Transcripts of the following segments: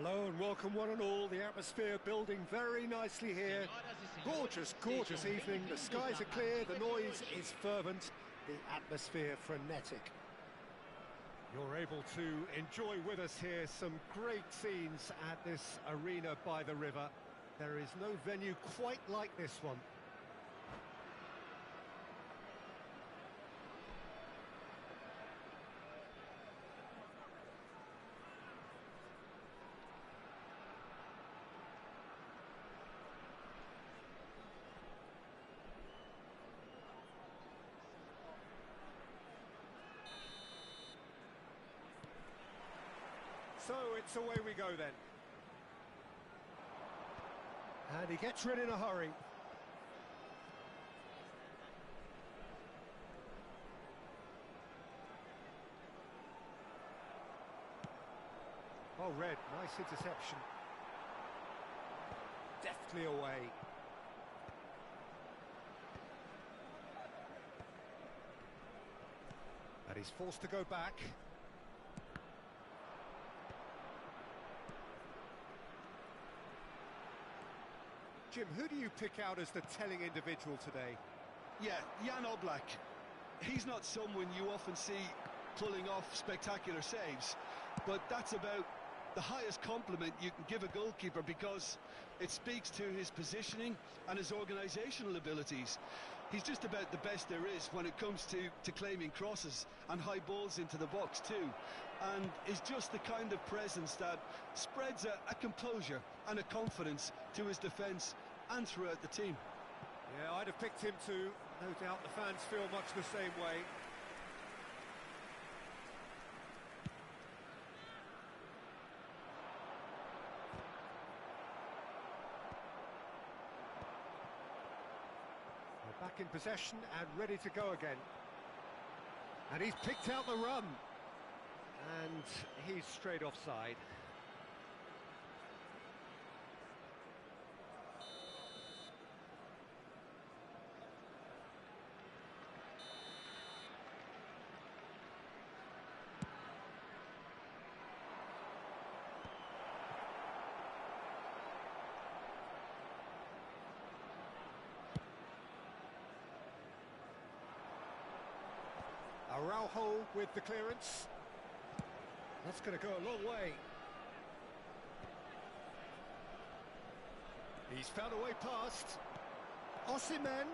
Hello and welcome one and all. The atmosphere building very nicely here. Gorgeous, gorgeous evening. The skies are clear, the noise is fervent, the atmosphere frenetic. You're able to enjoy with us here some great scenes at this arena by the river. There is no venue quite like this one. So it's away we go then. And he gets rid in a hurry. Oh, Red, nice interception. Deftly away. And he's forced to go back. Jim, who do you pick out as the telling individual today? Yeah, Jan Oblak. He's not someone you often see pulling off spectacular saves, but that's about the highest compliment you can give a goalkeeper because it speaks to his positioning and his organisational abilities. He's just about the best there is when it comes to claiming crosses and high balls into the box too, and is just the kind of presence that spreads a composure and a confidence to his defence and throughout the team. Yeah, I'd have picked him too. No doubt the fans feel much the same way. Back in possession and ready to go again. And he's picked out the run. And he's straight offside. Araujo with the clearance. That's going to go a long way. He's found a way past. Osimhen.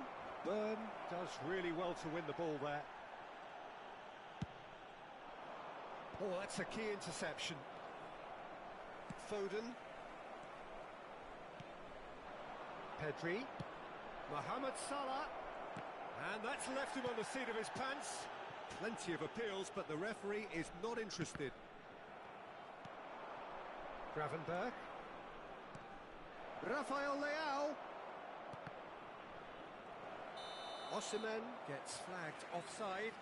Burn does really well to win the ball there. Oh, that's a key interception. Foden. Pedri. Mohamed Salah. And that's left him on the seat of his pants. Plenty of appeals, but the referee is not interested. Gravenberch. Rafael Leao. Osimhen gets flagged offside.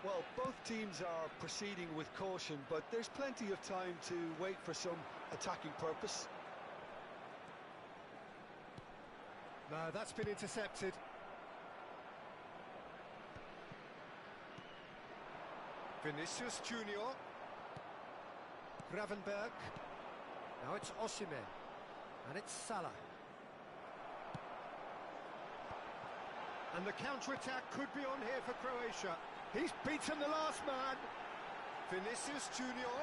Well, both teams are proceeding with caution, but there's plenty of time to wait for some attacking purpose. No, that's been intercepted. Vinicius Junior. Gravenberch. Now it's Osimhen. And it's Salah. And the counter-attack could be on here for Croatia. He's beaten the last man. Vinicius Junior.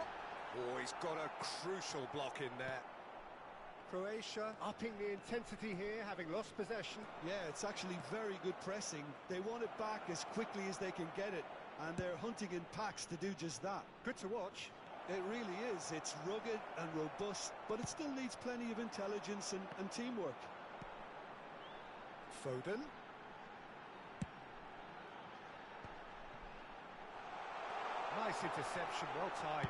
Oh, he's got a crucial block in there. Croatia upping the intensity here, having lost possession. Yeah, it's actually very good pressing. They want it back as quickly as they can get it, and they're hunting in packs to do just that. Good to watch. It really is. It's rugged and robust, but it still needs plenty of intelligence and teamwork. Foden. Nice interception, well timed.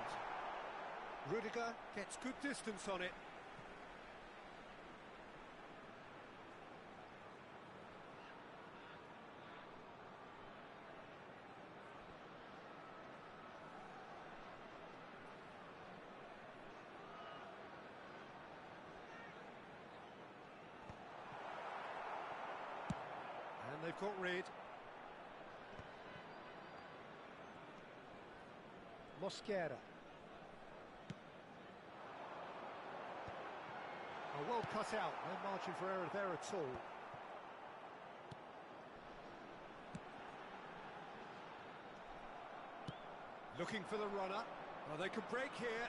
Rudiger gets good distance on it. they've got rid. Mosquera. Oh, well cut out, no margin for error there at all. Looking for the runner. Oh, they could break here.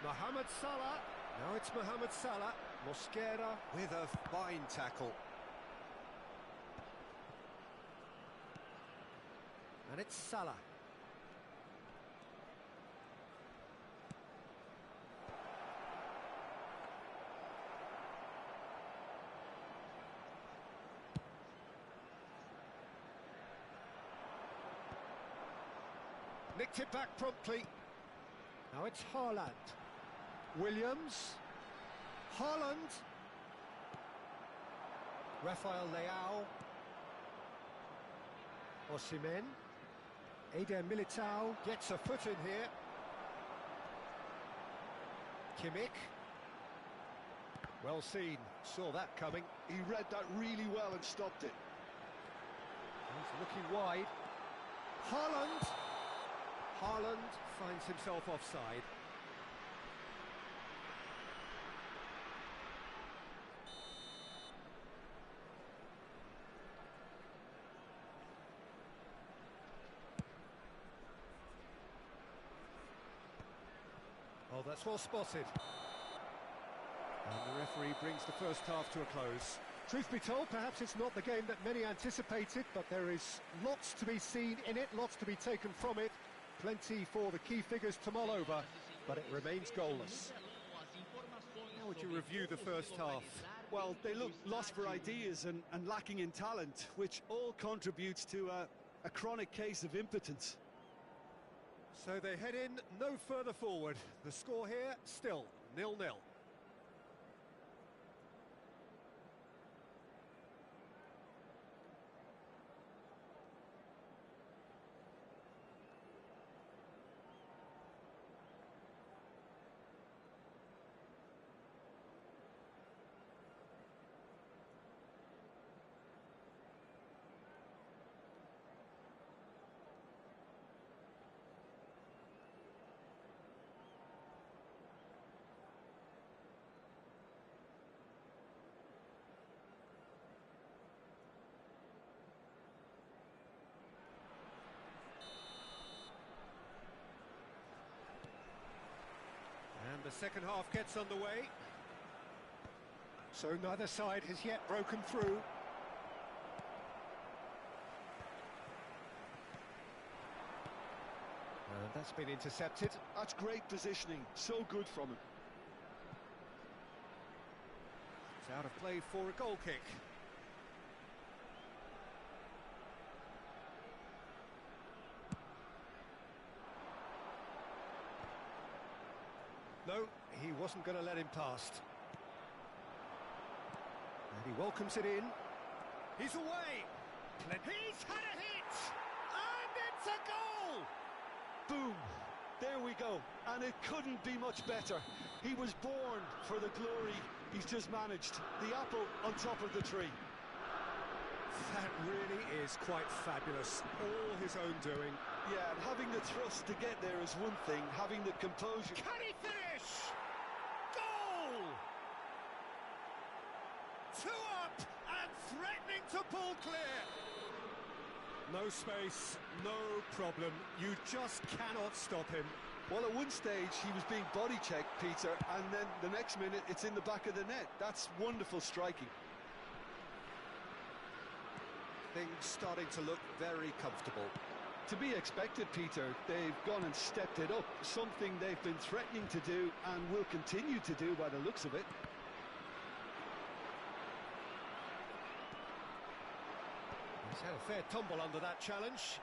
Mohamed Salah. Now it's Mohamed Salah. Mosquera with a fine tackle. And it's Salah. Nicked it back promptly. Now it's Haaland. Williams. Haaland. Rafael Leao. Osimhen. Eder Militao gets a foot in here. Kimmich. Well seen, saw that coming. He read that really well and stopped it. He's looking wide. Haaland. Haaland finds himself offside. Oh, that's well spotted. And the referee brings the first half to a close. Truth be told, perhaps it's not the game that many anticipated, but there is lots to be seen in it, lots to be taken from it. Plenty for the key figures to mull over, but it remains goalless. How would you review the first half? Well, they look lost for ideas and lacking in talent, which all contributes to a chronic case of impotence. So they head in no further forward. The score here, still 0-0. And the second half gets underway. So neither side has yet broken through. And that's been intercepted. That's great positioning, so good from him. It's out of play for a goal kick. No, he wasn't going to let him past. And he welcomes it in. He's away! He's had a hit! And it's a goal! Boom! There we go. And it couldn't be much better. He was born for the glory he's just managed. The apple on top of the tree. That really is quite fabulous. All his own doing. Yeah, and having the thrust to get there is one thing. Having the composure... Can he finish? Goal! 2 up and threatening to pull clear. No space, no problem. You just cannot stop him. Well, at one stage he was being body checked, Peter, and then the next minute it's in the back of the net. That's wonderful striking. Things starting to look very comfortable. To be expected, Peter. They've gone and stepped it up, something they've been threatening to do and will continue to do by the looks of it. He's had a fair tumble under that challenge.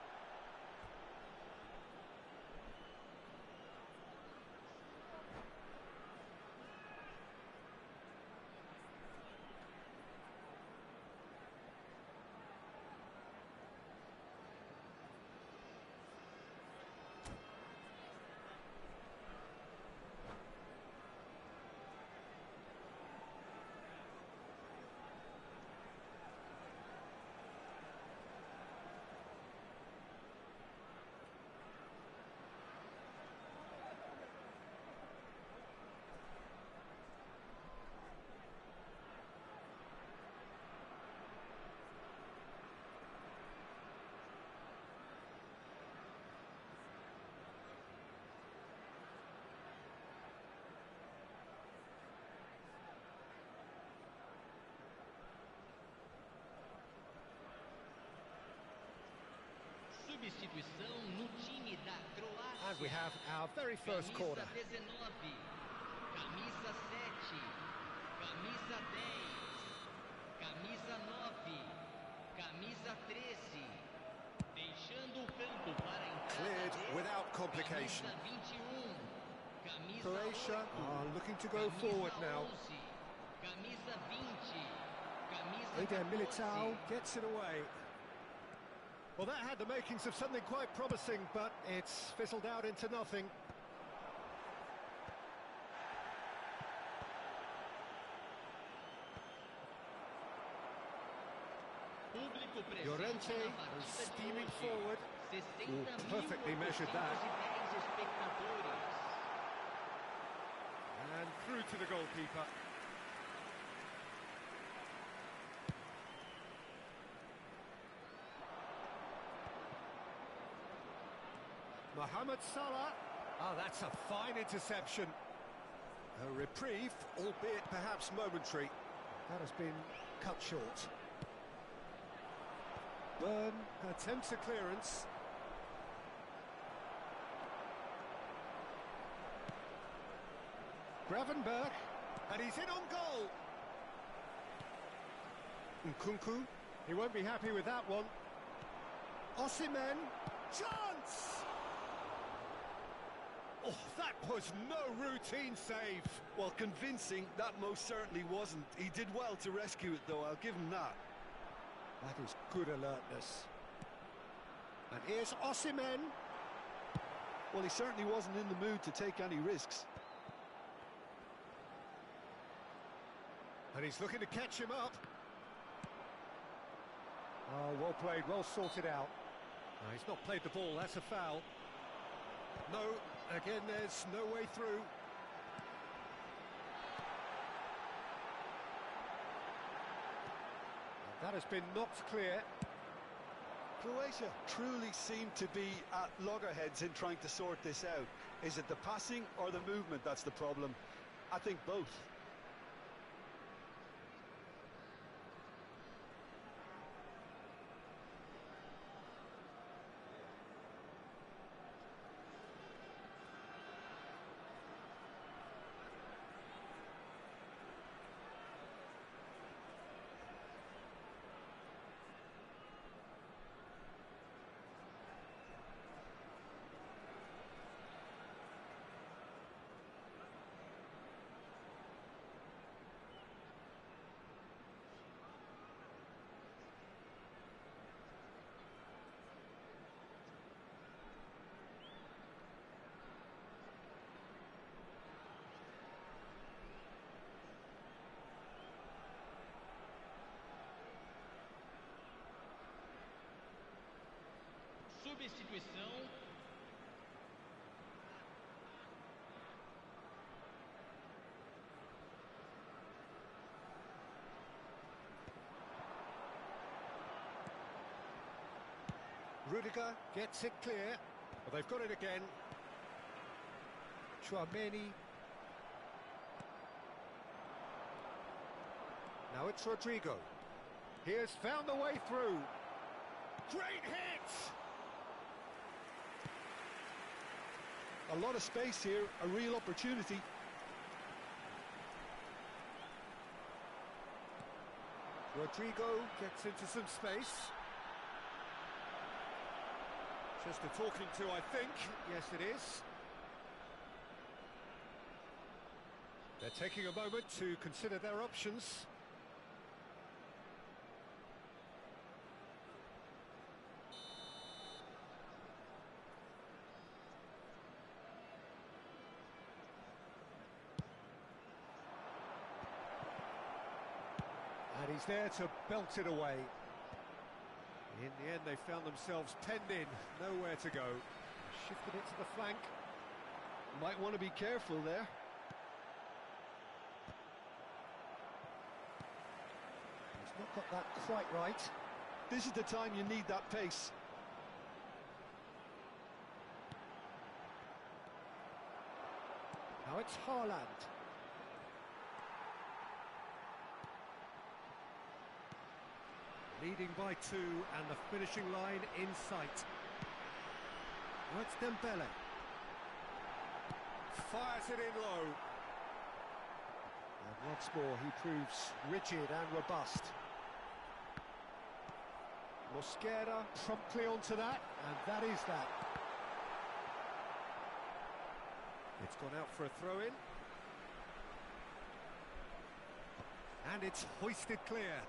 substituição no time da Croácia. And we have our very first corner. Camisa 19, camisa 7, camisa 10, camisa 9, camisa 13. Deixando o campo para a entrada. Cleared without complication. Camisa 21, camisa Croatia 8, are looking to go forward now. 11, camisa 20, camisa Eder 14. Militao gets it away. Well, that had the makings of something quite promising, but it's fizzled out into nothing. Público presente Llorente na is partida de steaming hoje. forward. 60.810 perfectly measured that. espectadores. And through to the goalkeeper. Mohamed Salah. Oh, that's a fine interception. A reprieve, albeit perhaps momentary. That has been cut short. Byrne attempts a clearance. Gravenberg, and he's in on goal. Nkunku, he won't be happy with that one. Osimhen, chance! Oh, that was no routine save. Well, convincing, that most certainly wasn't. He did well to rescue it, though, I'll give him that. That is good alertness. And here's Osimhen. Well, he certainly wasn't in the mood to take any risks. And he's looking to catch him up. Oh, well played, well sorted out. No, he's not played the ball, that's a foul. No, again, there's no way through. That has been knocked clear. Croatia truly seem to be at loggerheads in trying to sort this out. Is it the passing or the movement that's the problem? I think both. Substituição. Rudiger gets it clear. Well, they've got it again. Tchouaméni. Now it's Rodrigo. He has found the way through. Great hit! A lot of space here, a real opportunity. Rodrigo gets into some space. Just a talking to, I think. Yes, it is. They're taking a moment to consider their options. And he's there to belt it away. In the end, they found themselves penned in, nowhere to go. Shifted it to the flank. Might want to be careful there. He's not got that quite right. This is the time you need that pace. Now it's Haaland. Leading by 2 and the finishing line in sight. Now it's Dembele. Fires it in low. And once more he proves rigid and robust. Mosquera promptly onto that, and that is that. It's gone out for a throw-in. And it's hoisted clear.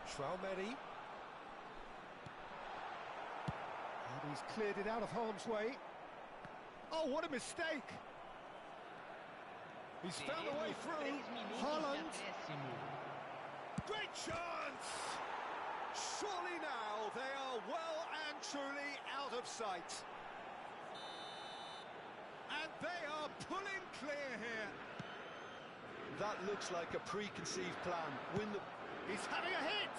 Traumeri. And he's cleared it out of harm's way. Oh, what a mistake! He's found a way through. 3 minutos de Haaland. acréscimo. Great chance! Surely now they are well and truly out of sight. And they are pulling clear here. That looks like a preconceived plan. Win the... He's having a hit!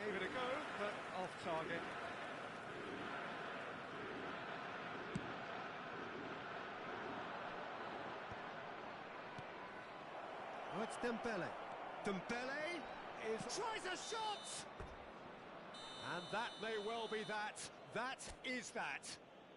Gave it a go, but off target. Oh, it's Dembele. Dembele tries a shot! And that may well be that. That is that.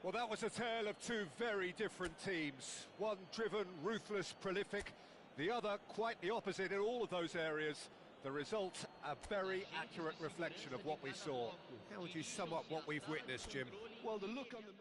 Well, that was a tale of two very different teams. One driven, ruthless, prolific. The other quite the opposite in all of those areas. The result, a very accurate reflection of what we saw. How would you sum up what we've witnessed, Jim? Well, the look on the...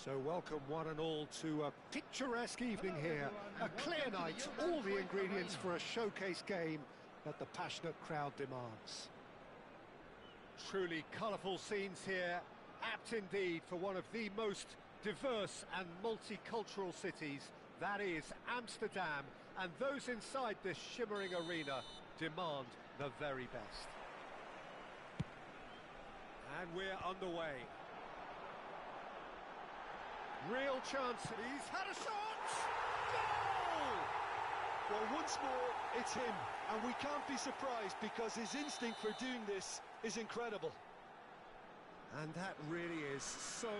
So welcome one and all to a picturesque evening here. A clear night, all the ingredients for a showcase game that the passionate crowd demands. Truly colourful scenes here, apt indeed for one of the most diverse and multicultural cities, that is Amsterdam, and those inside this shimmering arena demand the very best. And we're underway. Real chance, he's had a shot! Goal! Well, once more, it's him, and we can't be surprised because his instinct for doing this is incredible. And that really is so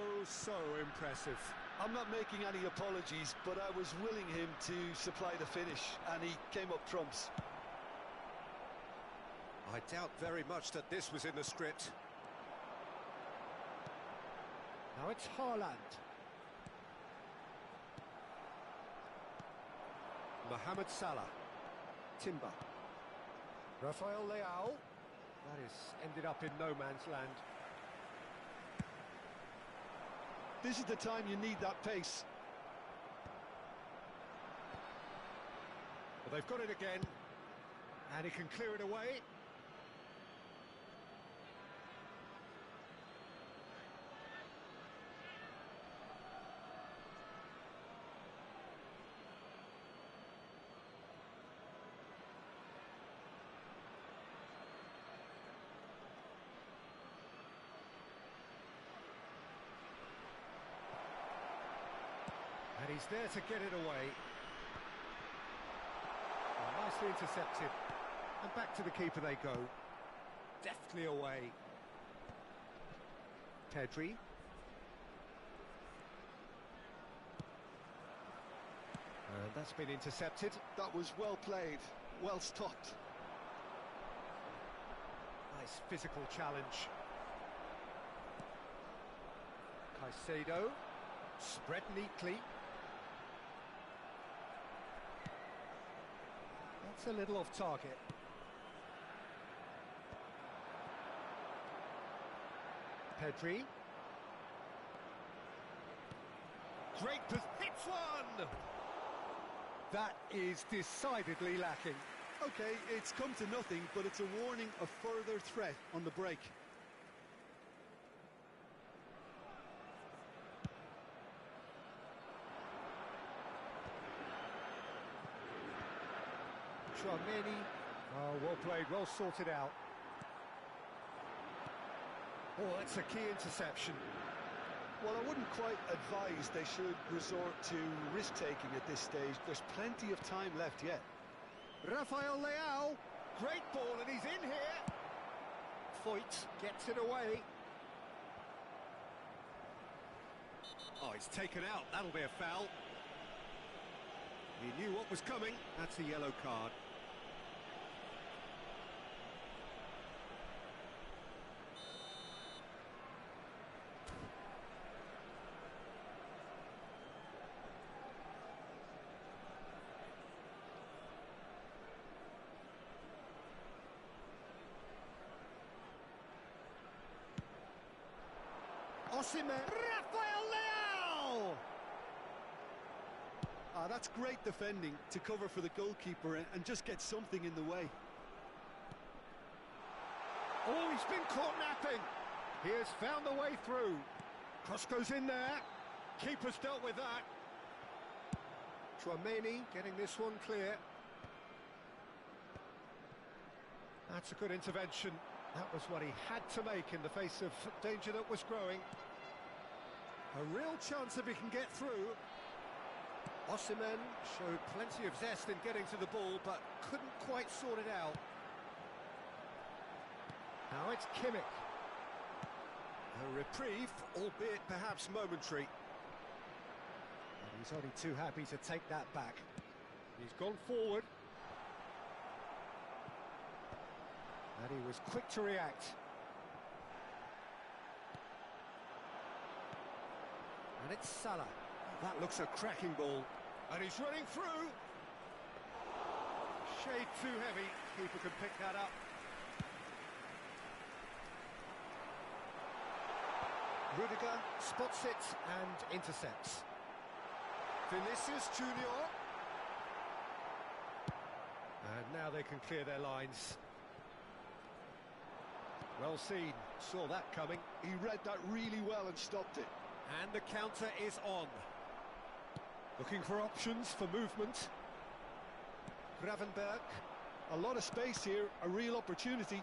impressive. I'm not making any apologies, but I was willing him to supply the finish, and he came up trumps. I doubt very much that this was in the script. Now it's Haaland. Mohamed Salah. Timber. Rafael Leao. That is ended up in no man's land. This is the time you need that pace. Well, they've got it again. And he can clear it away. And he's there to get it away. Oh, nicely intercepted. And back to the keeper they go. Deftly away. Pedri. And that's been intercepted. That was well played, well stopped. Nice physical challenge. Caicedo. Spread neatly. That's a little off target. Pedri. Great hits one! That is decidedly lacking. Okay, it's come to nothing, but it's a warning of further threat on the break. Tchouaméni. Oh, well played, well sorted out. Oh, that's a key interception. Well, I wouldn't quite advise they should resort to risk-taking at this stage. There's plenty of time left yet. Rafael Leao. Great ball, and he's in here. Foyt gets it away. Oh, it's taken out. That'll be a foul. He knew what was coming. That's a yellow card. Osimhen. Rafael Leao! That's great defending to cover for the goalkeeper and just get something in the way. Oh, he's been caught napping. He has found the way through. Cross goes in there. Keeper's dealt with that. Tchouaméni getting this one clear. That's a good intervention. That was what he had to make in the face of danger that was growing. A real chance if he can get through. Osimhen showed plenty of zest in getting to the ball, but couldn't quite sort it out. Now it's Kimmich. A reprieve, albeit perhaps momentary. And he's only too happy to take that back. He's gone forward. And he was quick to react. And it's Salah. That looks a cracking ball. And he's running through. Shade too heavy. Keeper can pick that up. Rudiger spots it and intercepts. Vinicius Junior. And now they can clear their lines. Well seen, saw that coming. He read that really well and stopped it. And the counter is on. Looking for options for movement. Gravenberg. A lot of space here, a real opportunity.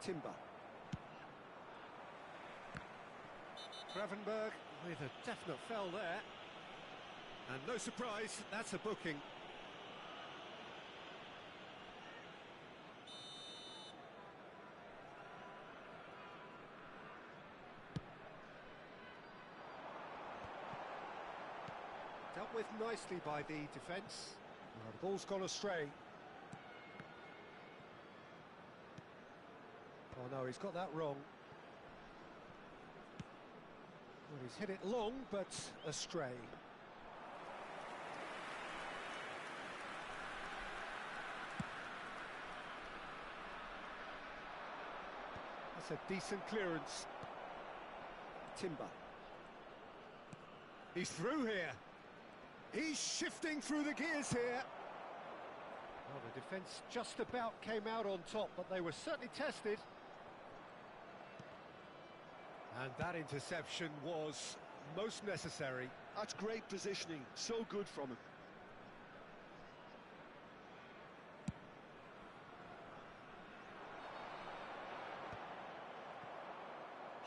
Timber. Gravenberg with a definite foul there. And no surprise, that's a booking. Dealt with nicely by the defence. Well, the ball's gone astray. Oh no, he's got that wrong. Well, he's hit it long, but astray. That's a decent clearance. Timber. He's through here. He's shifting through the gears here. Well, the defence just about came out on top, but they were certainly tested. And that interception was most necessary. That's great positioning, so good from him.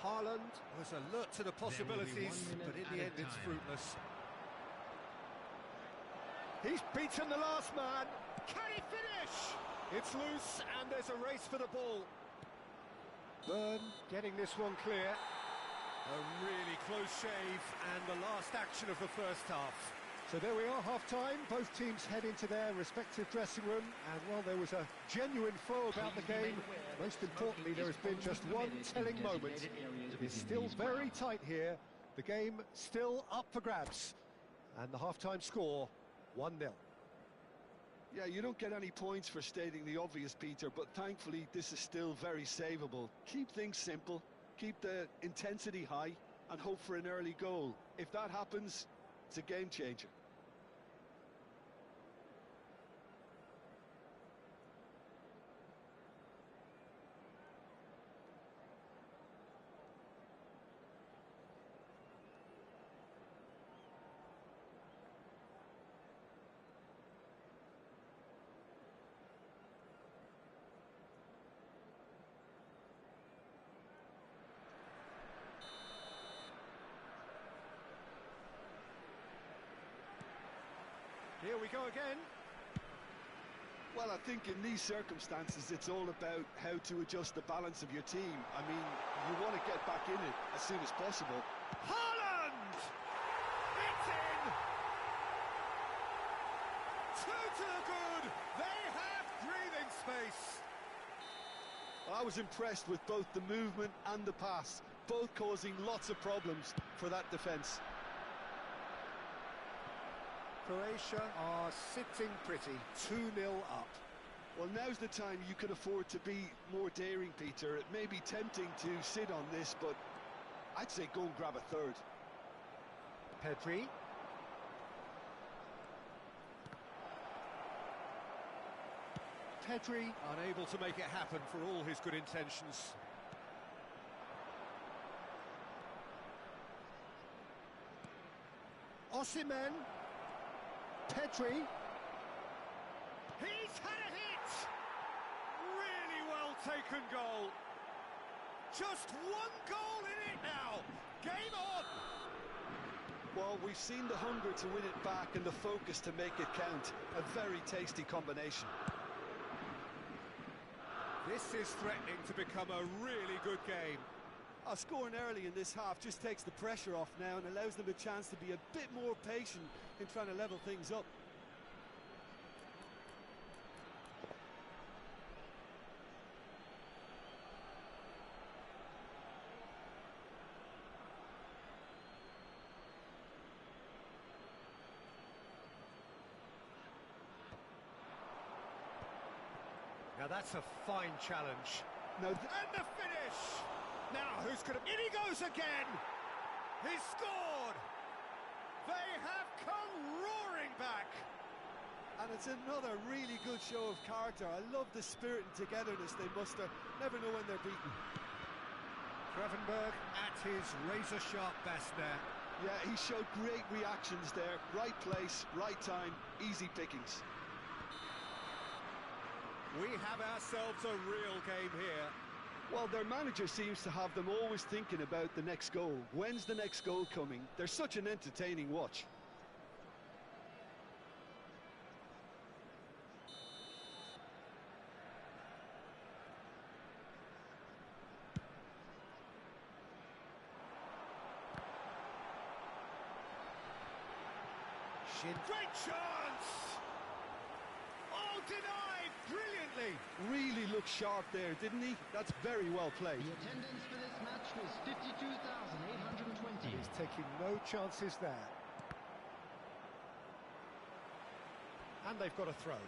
Haaland was alert to the possibilities, but in the end it's fruitless. He's beaten the last man. Can he finish? It's loose and there's a race for the ball. Burn getting this one clear. A really close shave and the last action of the first half. So there we are, half-time. Both teams head into their respective dressing room. And, well, there was a genuine flow about the game. Most importantly, there has been just one telling moment. It's still very tight here. The game still up for grabs. And the half-time score, 1-0. Yeah, you don't get any points for stating the obvious, Peter, but thankfully this is still very savable. Keep things simple, keep the intensity high, and hope for an early goal. If that happens, it's a game changer. Here we go again. Well, I think in these circumstances, it's all about how to adjust the balance of your team. I mean, you want to get back in it as soon as possible. Haaland! It's in! Two to the good! They have breathing space! I was impressed with both the movement and the pass, both causing lots of problems for that defence. Croatia are sitting pretty, 2-0 up. Well, now's the time you can afford to be more daring, Peter. It may be tempting to sit on this, but I'd say go and grab a third. Pedri. Pedri unable to make it happen for all his good intentions. Osimhen. Pedri. He's had a hit! Really well taken goal. Just one goal in it now. Game on! Well, we've seen the hunger to win it back and the focus to make it count. A very tasty combination. This is threatening to become a really good game. Scoring early in this half just takes the pressure off now and allows them a chance to be a bit more patient in trying to level things up. Now that's a fine challenge. Now, And the finish! Now, who's going to... In he goes again! He's scored! They have come roaring back! And it's another really good show of character. I love the spirit and togetherness they muster. Never know when they're beaten. Gravenberg at his razor-sharp best there. Yeah, he showed great reactions there. Right place, right time, easy pickings. We have ourselves a real game here. Well, their manager seems to have them always thinking about the next goal. When's the next goal coming? They're such an entertaining watch. Great chance! Oh, denied brilliantly! Really looked sharp there, didn't he? That's very well played. The attendance for this match was 52,820. He's taking no chances there. And they've got a throw.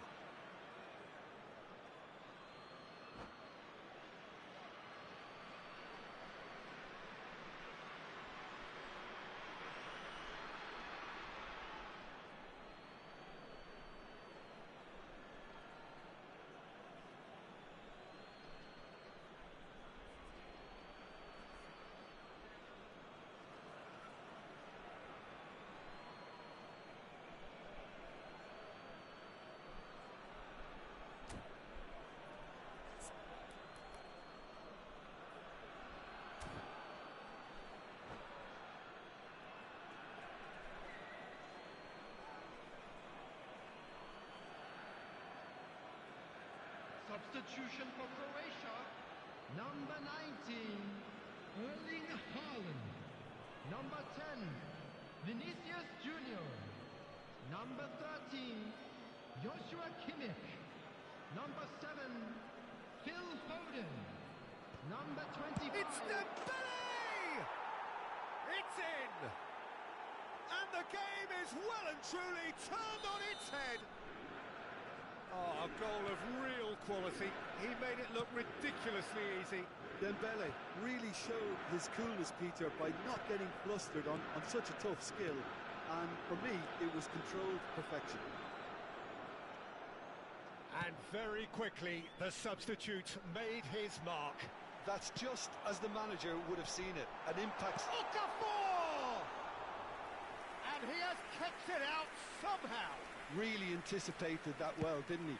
Substitution for Croatia. Number 19, Erling Haaland. Number 10, Vinicius Junior. Number 13, Joshua Kimmich. Number 7, Phil Foden. Number 25. It's Dembele! It's in! And the game is well and truly turned on its head. Oh, a goal of real quality. He made it look ridiculously easy. Dembele really showed his coolness, Peter, by not getting flustered on such a tough skill. And for me, it was controlled perfection. And very quickly, the substitute made his mark. That's just as the manager would have seen it. An impact. Okafor! And he has kept it out somehow. Really anticipated that well, didn't he?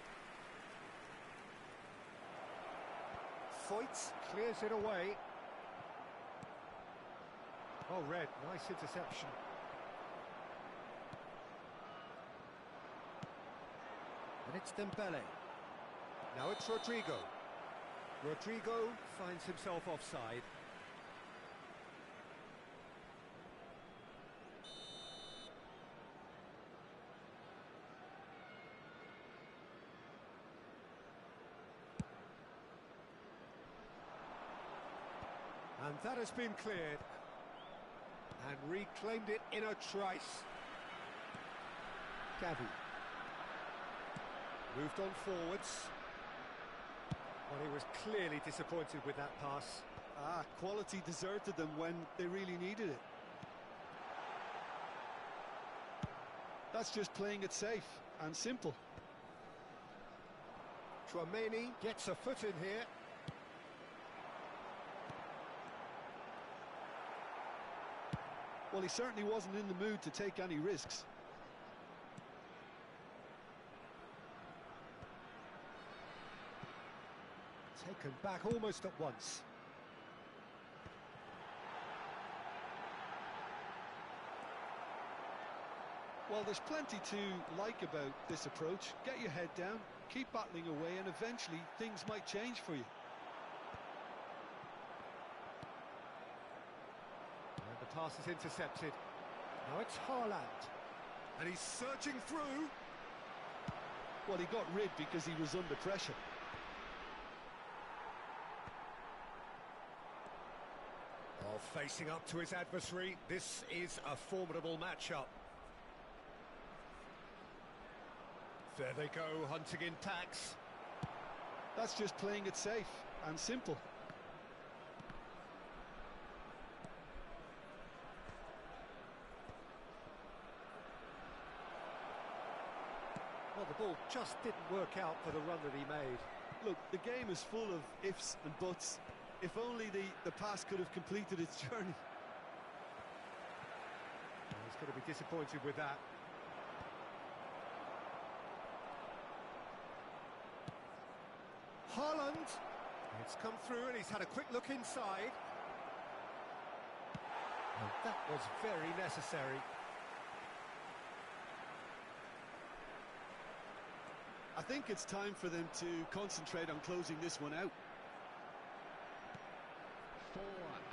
Foyt clears it away. Oh, Red, nice interception. And it's Dembele. Now it's Rodrigo. Rodrigo finds himself offside. And that has been cleared. And reclaimed it in a trice. Gavi. Moved on forwards. Well, he was clearly disappointed with that pass. Quality deserted them when they really needed it. That's just playing it safe and simple. Tchouaméni gets a foot in here. Well, he certainly wasn't in the mood to take any risks. Taken back almost at once. Well, there's plenty to like about this approach. Get your head down, keep battling away, and eventually things might change for you. And the pass is intercepted. Now it's Haaland. And he's searching through. Well, he got rid because he was under pressure. Oh, facing up to his adversary, this is a formidable matchup. There they go, hunting in packs. That's just playing it safe and simple. ball just didn't work out for the run that he made. Look, the game is full of ifs and buts. If only the pass could have completed its journey. He's going to be disappointed with that. Haaland. It's come through and he's had a quick look inside. And that was very necessary. I think it's time for them to concentrate on closing this one out. 4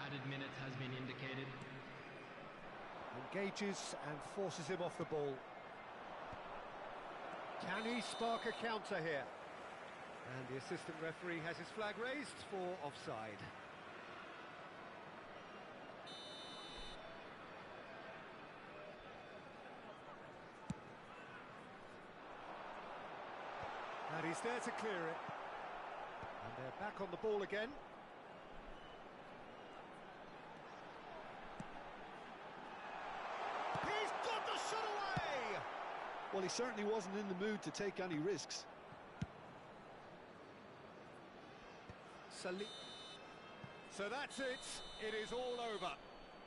added minutes has been indicated. Engages and forces him off the ball. Can he spark a counter here? And the assistant referee has his flag raised for offside. And he's there to clear it. And they're back on the ball again. He's got the shot away! Well, he certainly wasn't in the mood to take any risks. So that's it. It is all over.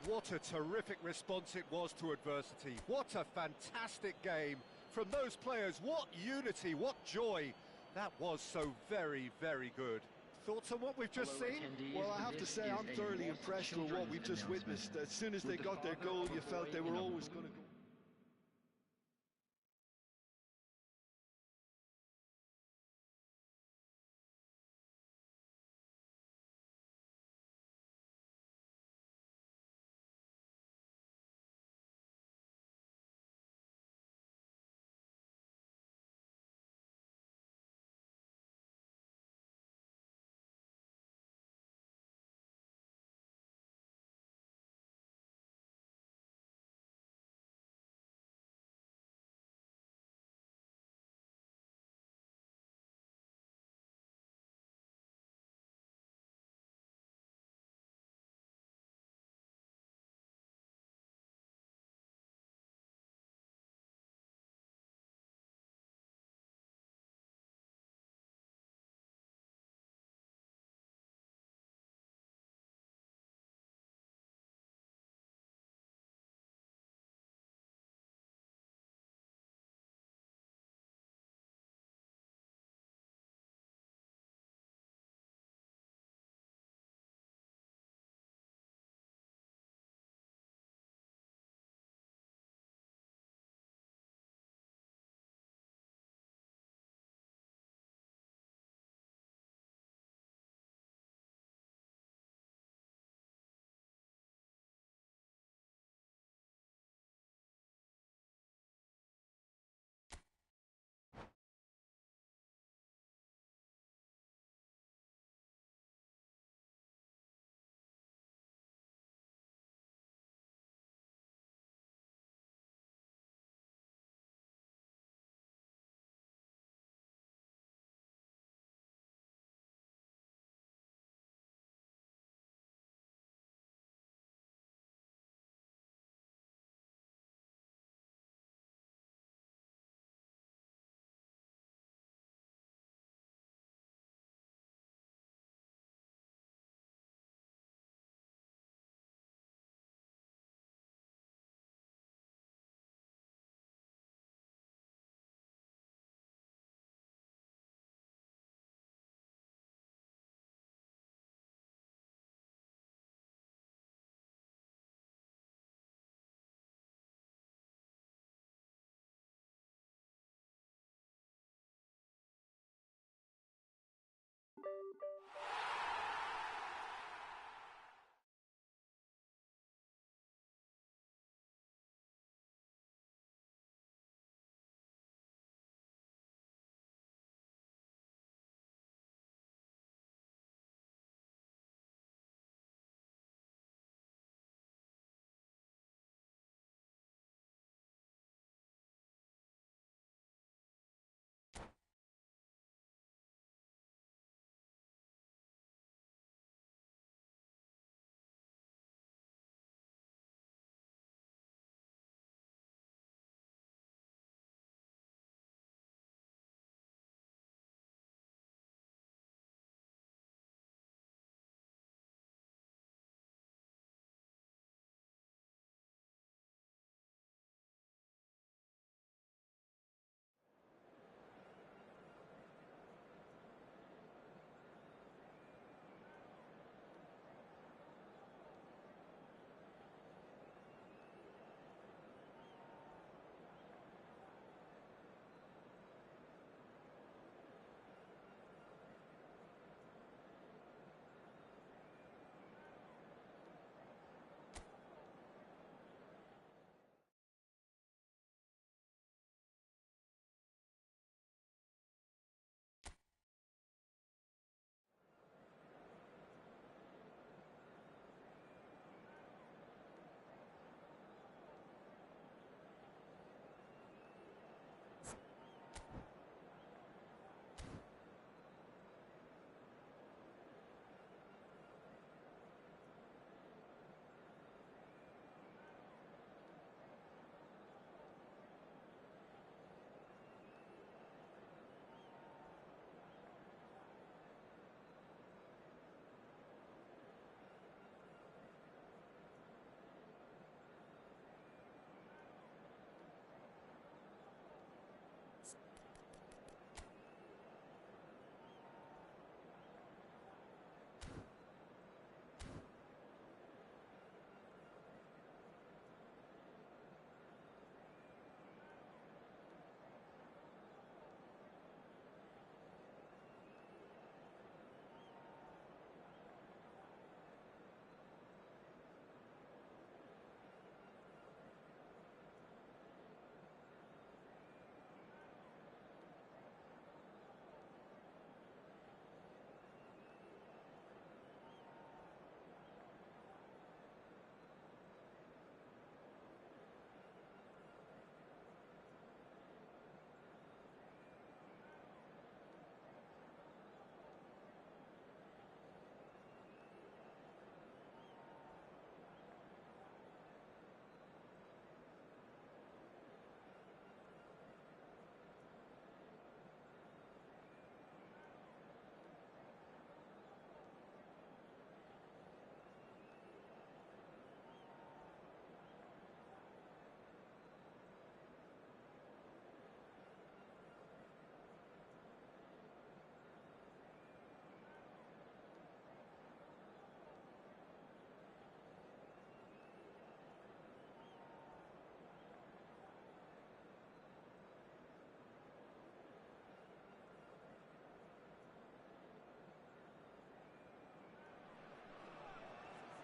What a terrific response it was to adversity. What a fantastic game from those players. What unity, what joy. That was so very, very good. Thoughts on what we've just seen? Well, I have to say I'm thoroughly impressed with what we've just witnessed. As soon as they got their goal, you felt they were always going to go.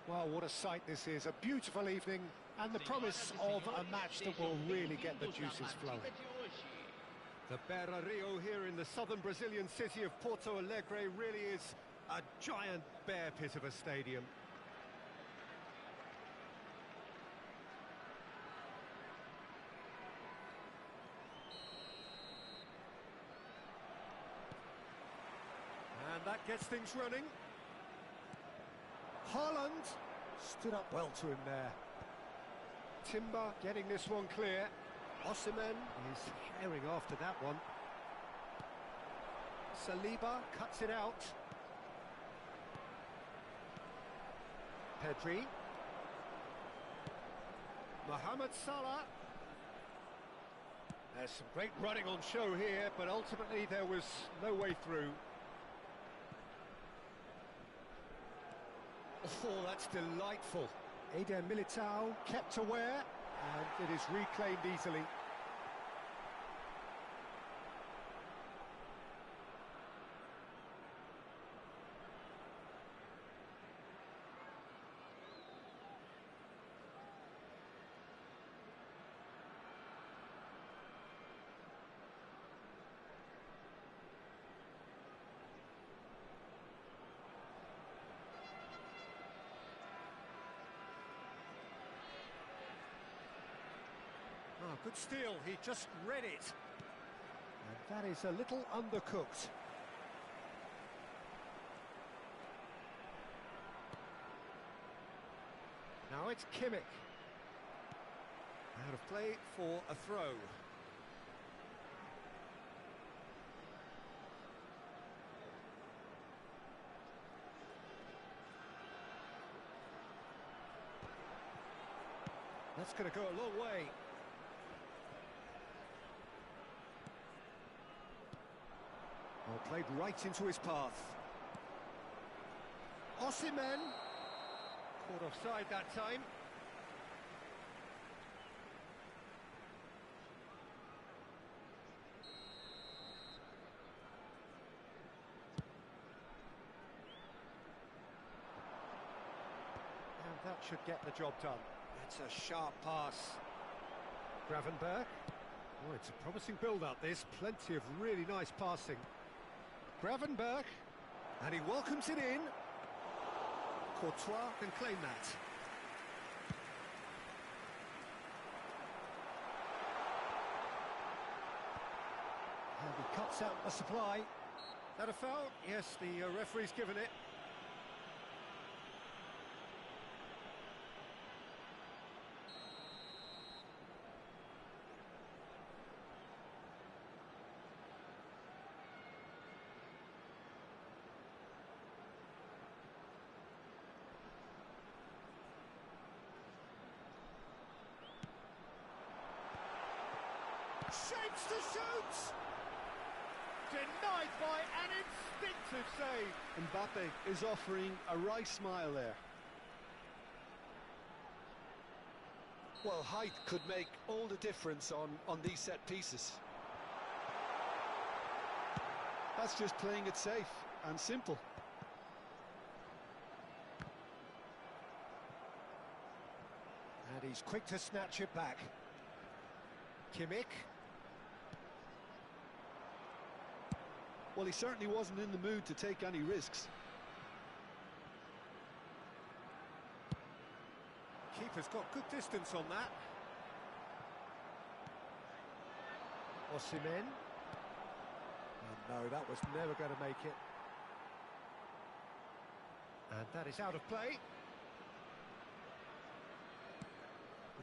Well, what a sight this is. A beautiful evening and the promise of a match that will really get the juices flowing. The Beira Rio here in the southern Brazilian city of Porto Alegre really is a giant bear pit of a stadium. And that gets things running. Haaland stood up well to him there. Timber getting this one clear. Osimhen is herring after that one. Saliba cuts it out. Pedri. Mohamed Salah. There's some great running on show here, but ultimately there was no way through. Oh, that's delightful. Eder Militao kept aware, and it is reclaimed easily. Oh, good steal, he just read it. And that is a little undercooked. Now it's Kimmich. Out of play for a throw. That's going to go a long way. Oh, played right into his path. Osimhen. Caught offside that time. And that should get the job done. It's a sharp pass. Gravenberg. Oh, it's a promising build-up, this. Plenty of really nice passing. Gravenberg, and he welcomes it in. Courtois can claim that. And he cuts out the supply. Is that a foul? Yes, the referee's given it. Shapes to shoot! Denied by an instinctive save. Mbappe is offering a wry smile there. Well, height could make all the difference on these set pieces. That's just playing it safe and simple. And he's quick to snatch it back. Kimmich. Well, he certainly wasn't in the mood to take any risks. Keeper's got good distance on that. Osimhen. Oh, no, that was never going to make it. And that is out of play.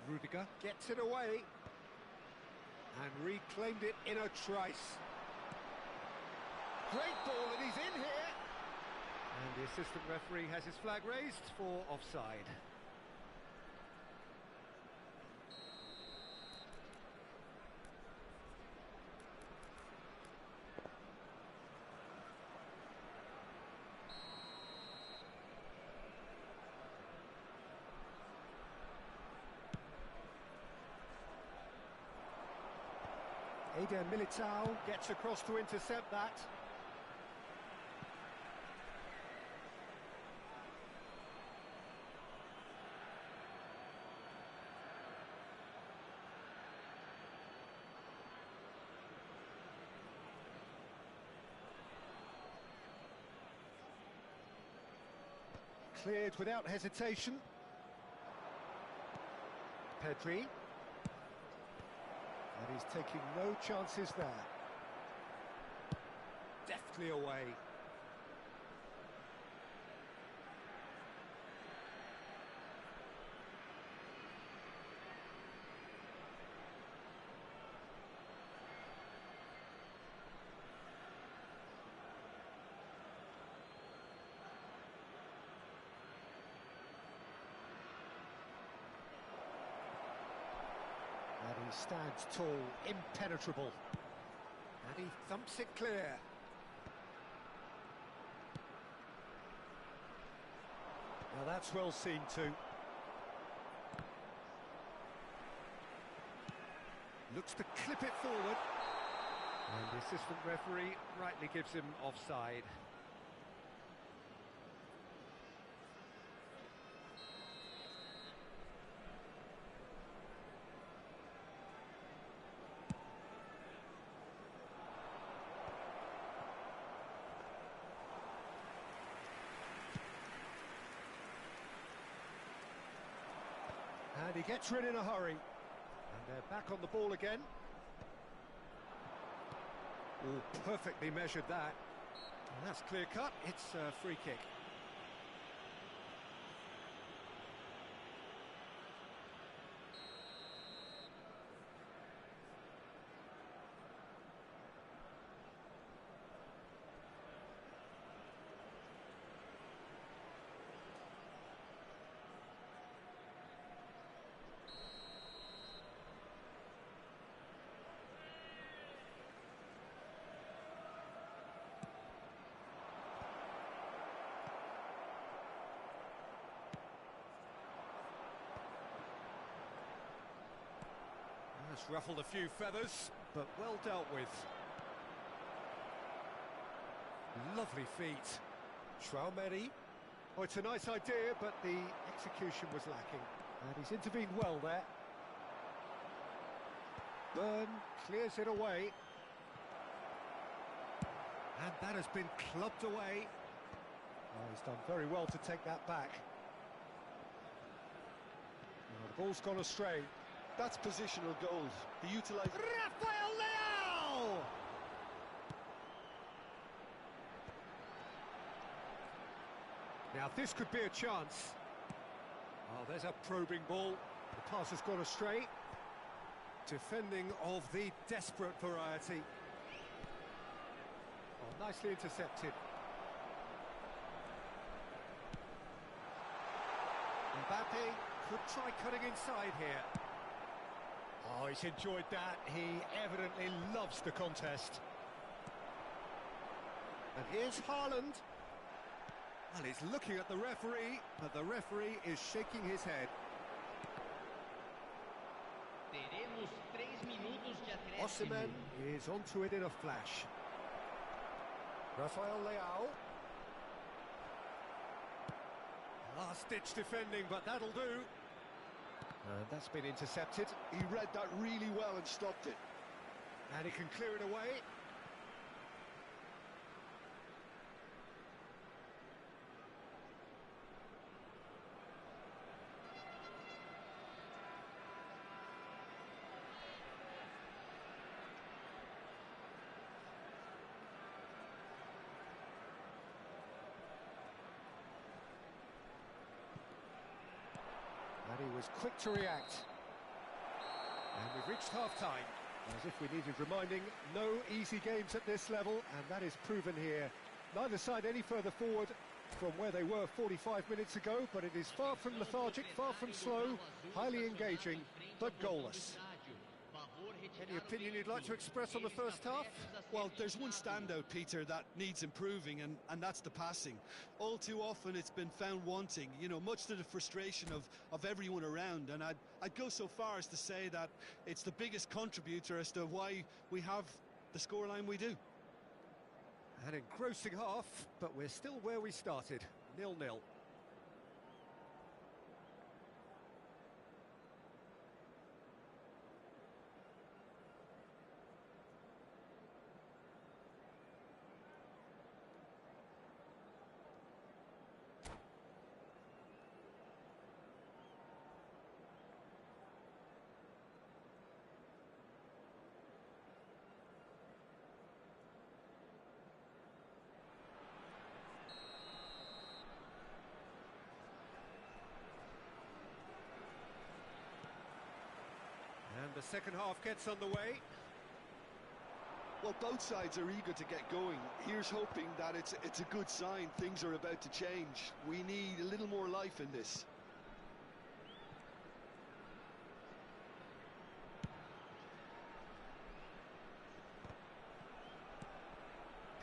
Rudiger gets it away. And reclaimed it in a trice. Great ball, and he's in here. And the assistant referee has his flag raised for offside. Eder Militao gets across to intercept that. Cleared without hesitation. Pedri. And he's taking no chances there. Deftly away. And he stands tall, impenetrable. And he thumps it clear. Now that's well seen too. Looks to clip it forward. And the assistant referee rightly gives him offside. And he gets rid in a hurry. And they're back on the ball again. Oh, perfectly measured that. And that's clear cut. It's a free kick. Has ruffled a few feathers, but well dealt with. Lovely feet. Traumeri. Oh, it's a nice idea, but the execution was lacking. And he's intervened well there. Byrne clears it away. And that has been clubbed away. Oh, he's done very well to take that back. Oh, the ball's gone astray. That's positional goals. He utilised... Rafael Leao! Now this could be a chance. Oh, there's a probing ball. The pass has gone astray. Defending of the desperate variety. Oh, nicely intercepted. Mbappe could try cutting inside here. Oh, he's enjoyed that. He evidently loves the contest. And here's Haaland. Well, he's looking at the referee, but the referee is shaking his head. Osimhen is onto it in a flash. Rafael Leao. Last-ditch defending, but that'll do. And that's been intercepted. He read that really well and stopped it. And he can clear it away. And he was quick to react. And we've reached half-time. As if we needed reminding, no easy games at this level, and that is proven here. Neither side any further forward from where they were 45 minutes ago, but it is far from lethargic, far from slow, highly engaging, but goalless. Any opinion you'd like to express on the first half? Well, there's one standout, Peter, that needs improving, and that's the passing. All too often it's been found wanting, you know, much to the frustration of everyone around, and I'd go so far as to say that it's the biggest contributor as to why we have the scoreline we do. An engrossing half, but we're still where we started, 0-0. second half gets underway. Well, both sides are eager to get going. Here's hoping that it's a good sign. Things are about to change. We need a little more life in this.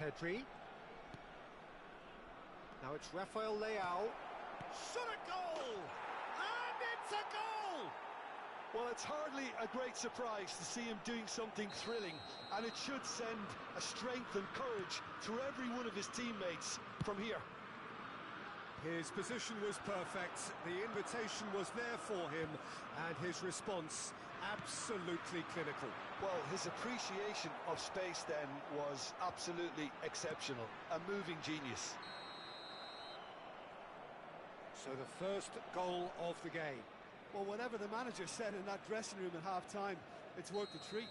Pedri. Now it's Rafael Leao. Shot a goal! And it's a goal! Well, it's hardly a great surprise to see him doing something thrilling, and it should send a strength and courage through every one of his teammates from here. His position was perfect, the invitation was there for him, and his response absolutely clinical. Well, his appreciation of space then was absolutely exceptional, a moving genius. So the first goal of the game. Well, whatever the manager said in that dressing room at half-time, it's worth a treat.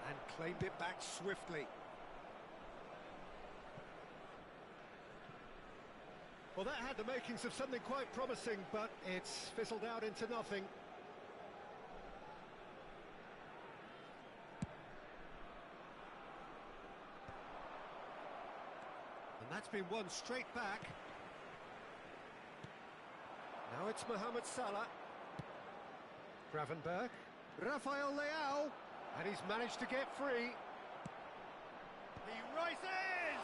And claimed it back swiftly. Well, that had the makings of something quite promising, but it's fizzled out into nothing. And that's been won straight back. Now it's Mohamed Salah. Gravenberch. Rafael Leao. And he's managed to get free. He rises!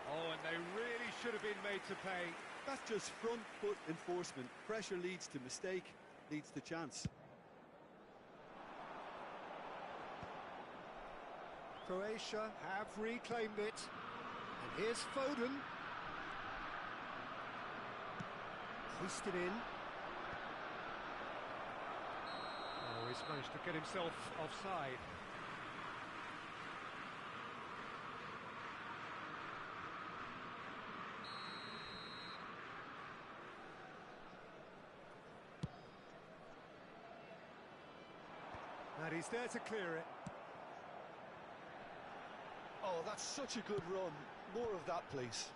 Oh, and they really should have been made to pay. That's just front foot enforcement. Pressure leads to mistake, leads to chance. Croatia have reclaimed it. And here's Foden. Hoisted in. Oh, he's managed to get himself offside. And he's there to clear it. Oh, that's such a good run. More of that, please.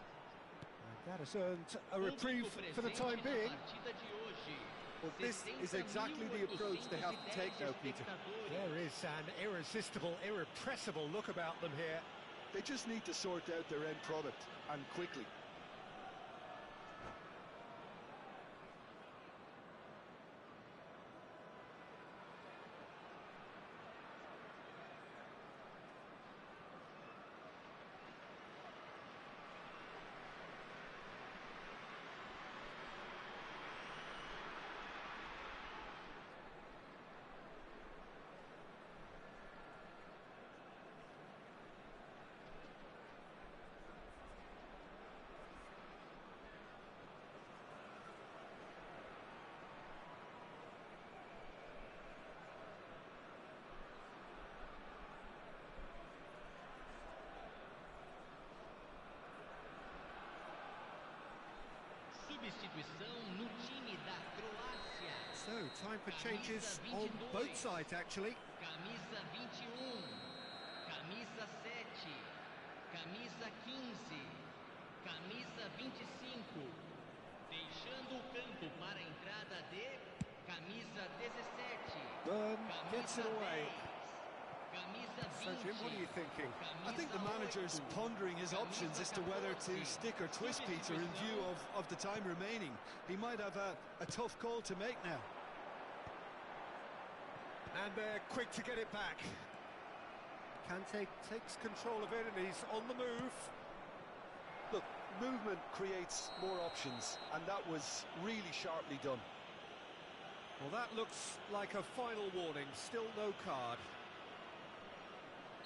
And that has earned a reprieve for the time being. Well, this is exactly the approach they have to take now, Peter. There is an irresistible, irrepressible look about them here. They just need to sort out their end product, and quickly. Substituição no time da Croácia. So, time for changes on both sides, actually. Camisa 21, camisa 7, camisa 15, camisa 25. Deixando o campo para a entrada de camisa 17. Burn gets it away. Camisa 20. So, Jim, what are you thinking? I think the manager's pondering his options as to whether to stick or twist Peter in view of the time remaining. He might have a tough call to make now. And they're quick to get it back. Kante takes control of it and he's on the move. Look, movement creates more options, and that was really sharply done. Well, that looks like a final warning. Still no card.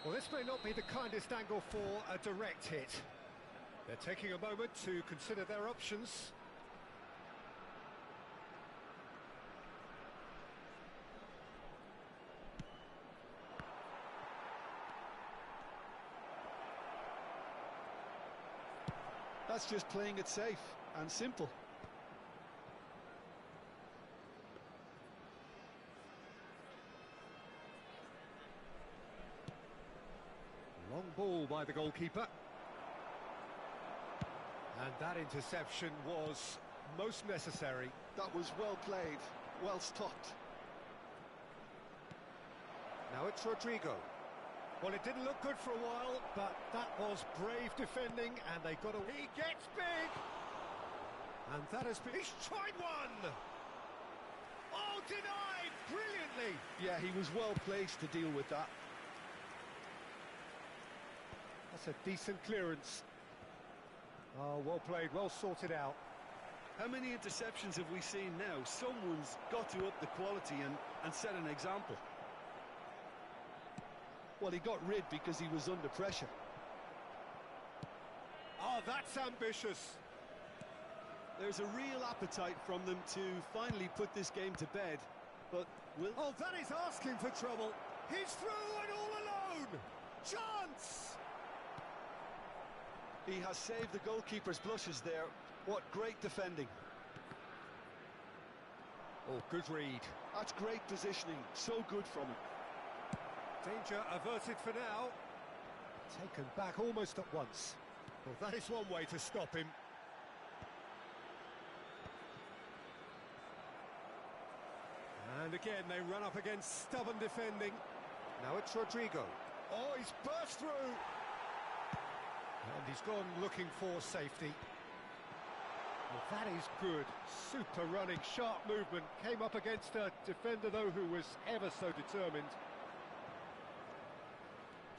Well, this may not be the kindest angle for a direct hit. They're taking a moment to consider their options. That's just playing it safe. and simple. Long ball by the goalkeeper. And that interception was most necessary. That was well played, well stopped. Now it's Rodrigo. Well, it didn't look good for a while, but that was brave defending, and they got away. He gets big! And that has been... He's tried one! Oh, denied! Brilliantly! Yeah, he was well placed to deal with that. That's a decent clearance. Oh, well played, well sorted out. How many interceptions have we seen now? Someone's got to up the quality and set an example. Well, he got rid because he was under pressure. Oh, that's ambitious. There's a real appetite from them to finally put this game to bed, but will... Oh, that is asking for trouble. He's through and all alone. Chance! He has saved the goalkeeper's blushes there. What great defending. Oh, good read. That's great positioning. So good from him. Danger averted for now. Taken back almost at once. Well, that is one way to stop him. And again, they run up against stubborn defending. Now it's Rodrigo. Oh, he's burst through. And he's gone looking for safety. Well, that is good. Super running, sharp movement. Came up against a defender, though, who was ever so determined.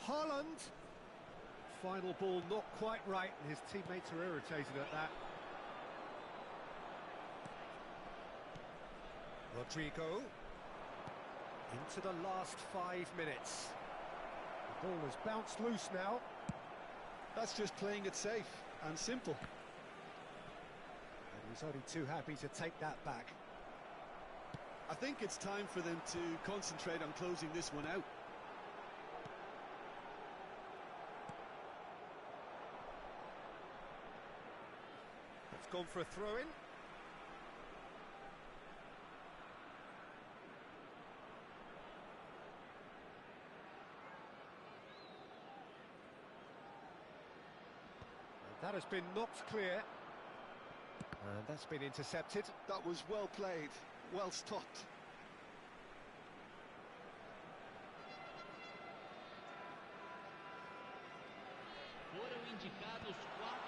Haaland. Final ball not quite right, and his teammates are irritated at that. Rodrigo. Into the last 5 minutes. The ball has bounced loose now. That's just playing it safe and simple. And he's only too happy to take that back. I think it's time for them to concentrate on closing this one out. It's gone for a throw-in. That has been knocked clear. And that's been intercepted. That was well played, well stopped. Foram indicados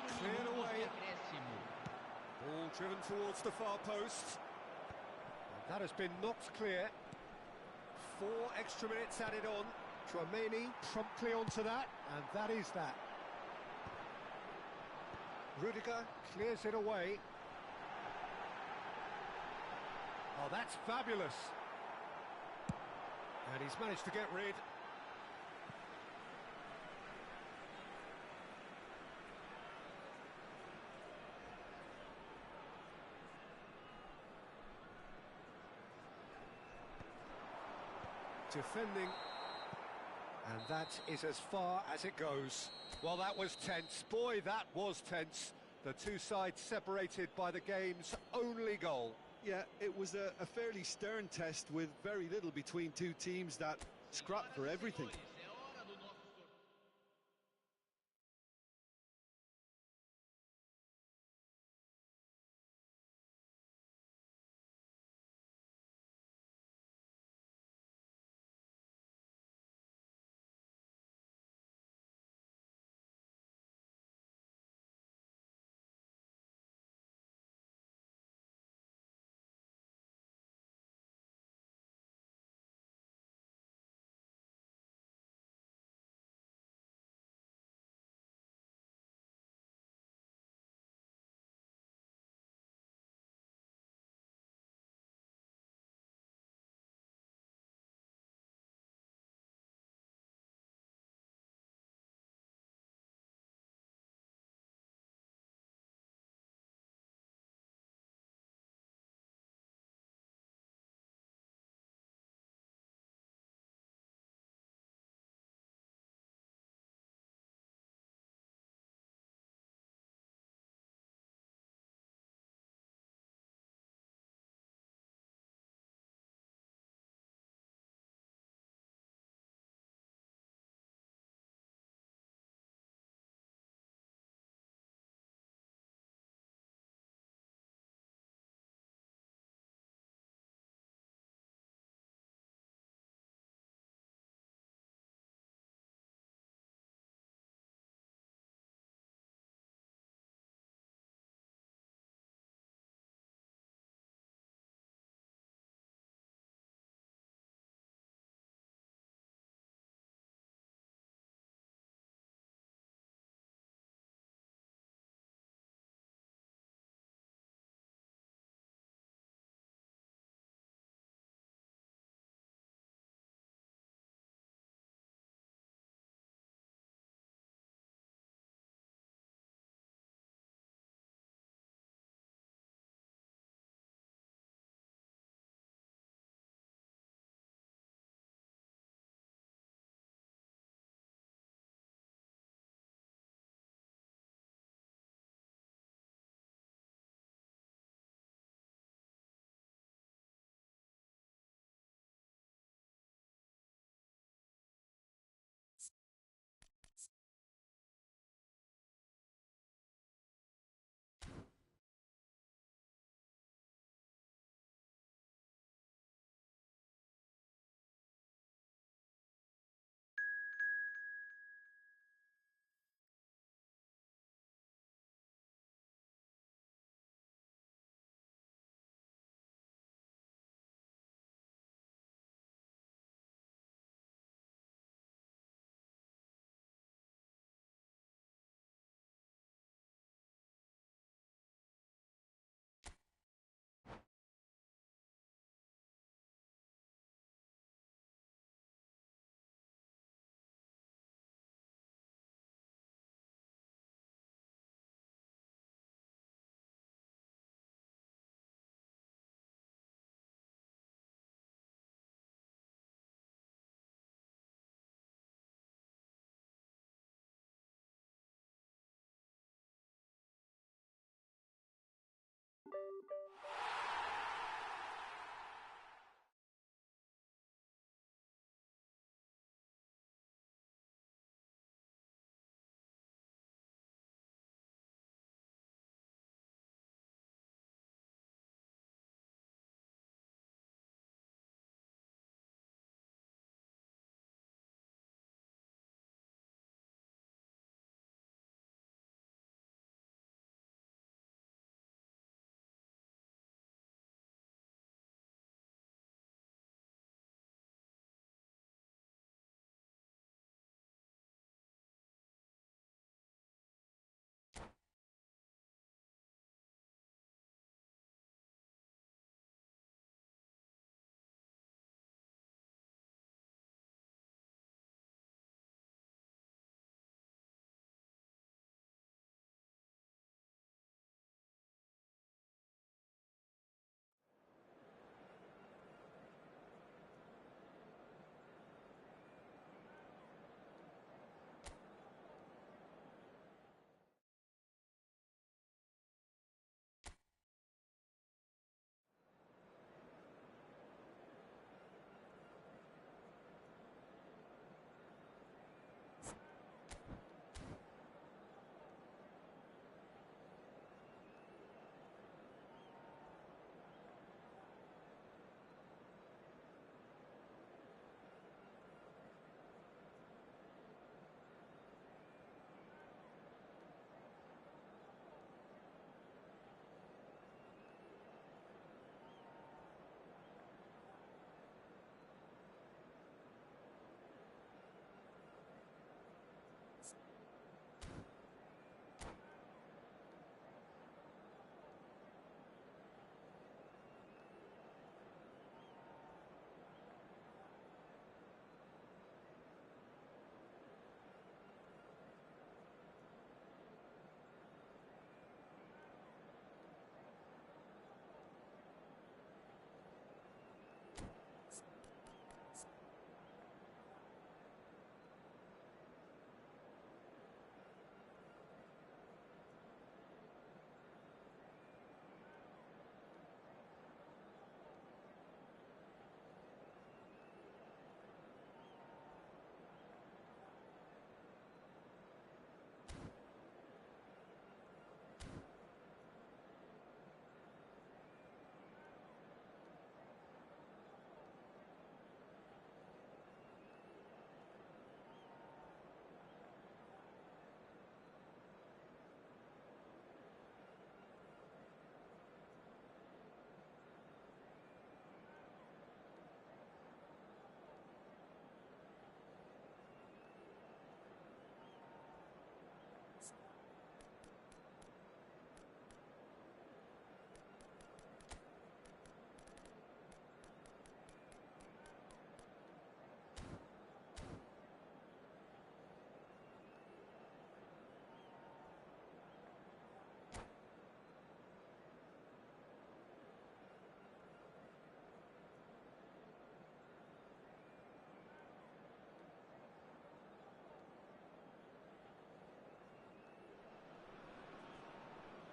4 Cleared minutos away. de acréscimo. Ball driven towards the far post. And that has been knocked clear. 4 extra minutes added on. Tchouaméni promptly onto that, and that is that. Rudiger clears it away. Oh, that's fabulous. And he's managed to get rid. Defending. And that is as far as it goes. Well, that was tense. Boy, that was tense. The two sides separated by the game's only goal. Yeah, it was a fairly stern test with very little between two teams that scrapped for everything.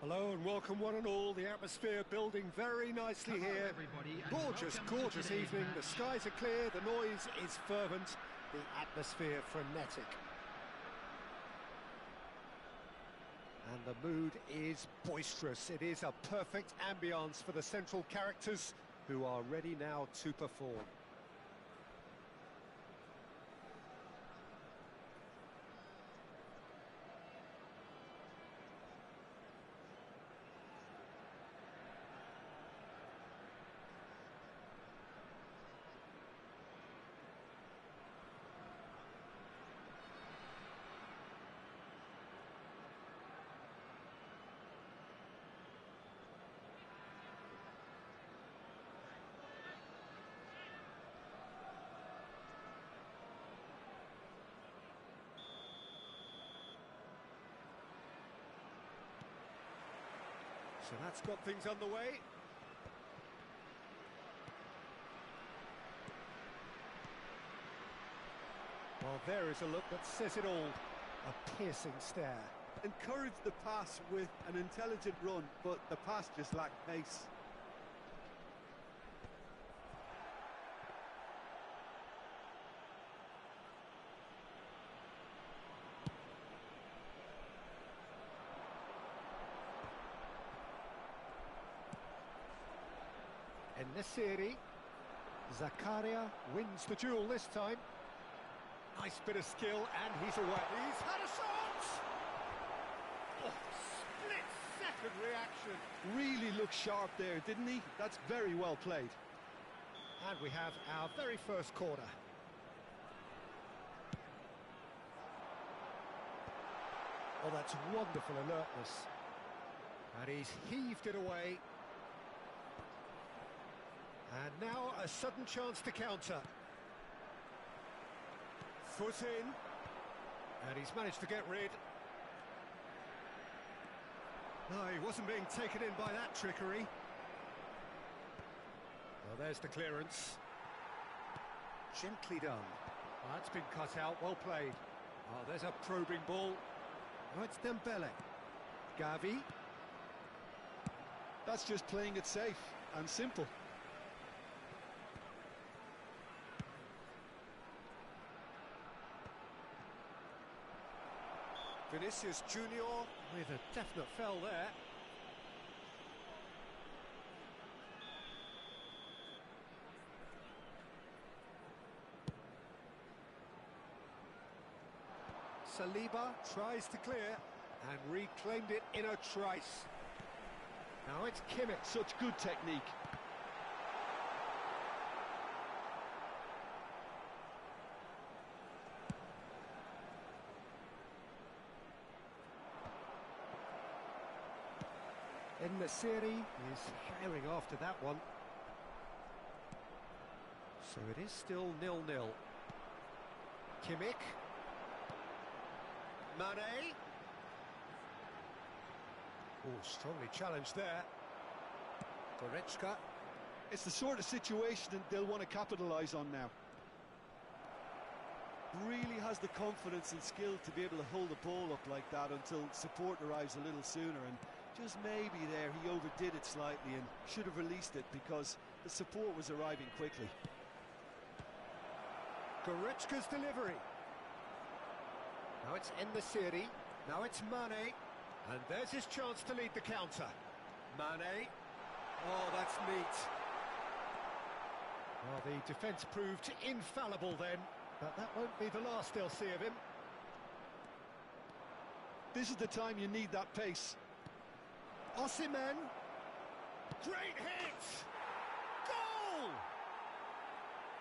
Hello and welcome one and all. The atmosphere building very nicely Hello, here. everybody, and Gorgeous, welcome to gorgeous today's evening. match. The skies are clear, the noise is fervent, the atmosphere frenetic. And the mood is boisterous. It is a perfect ambience for the central characters who are ready now to perform. So that's got things underway. Well, there is a look that says it all. A piercing stare. Encouraged the pass with an intelligent run, but the pass just lacked pace. En-Nesyri. Zakaria wins the duel this time. Nice bit of skill, and he's away. He's had a shot! Oh, split-second reaction. Really looked sharp there, didn't he? That's very well played. And we have our very first corner. Oh, that's wonderful alertness. And he's heaved it away. And now a sudden chance to counter. Foot in. And he's managed to get rid. No, he wasn't being taken in by that trickery. Well, there's the clearance. Gently done. Well, that's been cut out, well played. Oh, there's a probing ball. Oh, it's Dembele. Gavi. That's just playing it safe and simple. Vinicius Junior with a definite foul there. Saliba tries to clear and reclaimed it in a trice. Now it's Kimmich. Such good technique. En-Nesyri is firing after that one. So it is still 0-0. Kimmich. Mane. Oh, strongly challenged there. Goretzka. It's the sort of situation that they'll want to capitalise on now. Really has the confidence and skill to be able to hold the ball up like that until support arrives a little sooner, and just maybe there he overdid it slightly and should have released it because the support was arriving quickly. Goretzka's delivery. Now it's En-Nesyri. Now it's Mane. And there's his chance to lead the counter. Mane. Oh, that's neat. Well, the defence proved infallible then, but that won't be the last they'll see of him. This is the time you need that pace. Osimhen. Great hit! Goal!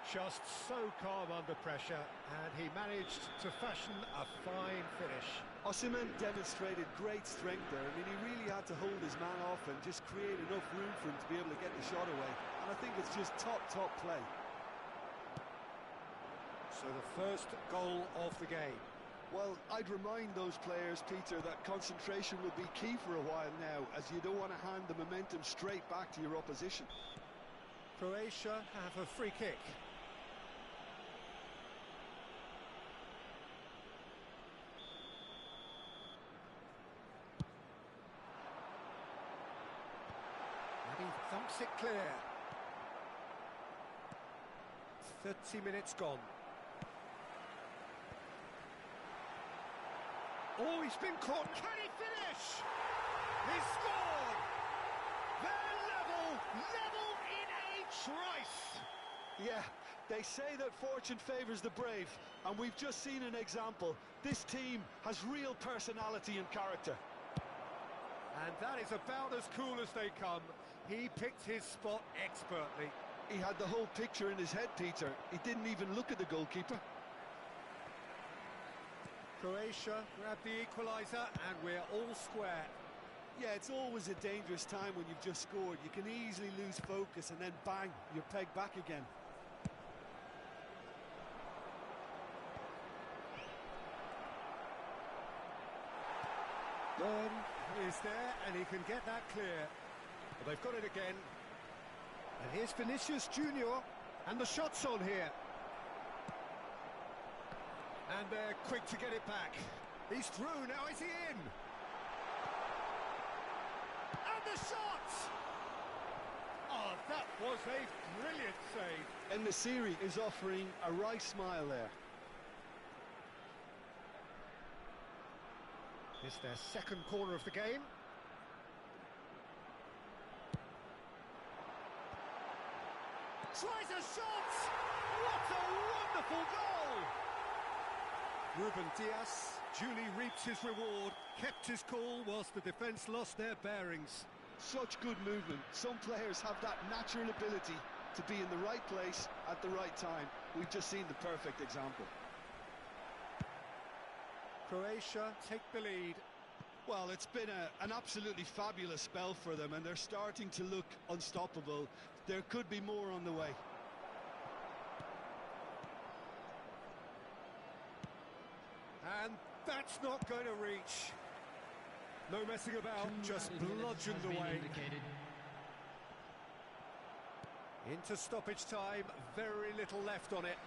Just so calm under pressure, and he managed to fashion a fine finish. Osimhen demonstrated great strength there. I mean, he really had to hold his man off and just create enough room for him to be able to get the shot away. And I think it's just top play. So the first goal of the game. Well, I'd remind those players, Peter, that concentration will be key for a while now, as you don't want to hand the momentum straight back to your opposition. Croatia have a free kick. keeps it clear. 30 minutes gone. Oh, he's been caught. Can he finish? He's scored! They're level in a trice. Yeah, they say that fortune favours the brave, and we've just seen an example. This team has real personality and character. And that is about as cool as they come. He picked his spot expertly. He had the whole picture in his head, Peter. He didn't even look at the goalkeeper. Croatia grabbed the equaliser, and we're all square. Yeah, it's always a dangerous time when you've just scored. You can easily lose focus and then bang, you're pegged back again. Burn is there, and he can get that clear. But they've got it again. And here's Vinicius Junior, and the shot's on here. And they're quick to get it back. He's through, now is he in? And the shot! Oh, that was a brilliant save. And the series is offering a right smile there. It's their second corner of the game. Tries a shot! What a wonderful goal! Ruben Dias duly reaps his reward, kept his cool whilst the defence lost their bearings. Such good movement. Some players have that natural ability to be in the right place at the right time. We've just seen the perfect example. Croatia take the lead. Well, it's been an absolutely fabulous spell for them, and they're starting to look unstoppable. There could be more on the way. And that's not going to reach. No messing about, just bludgeoned away. Into stoppage time, very little left on it.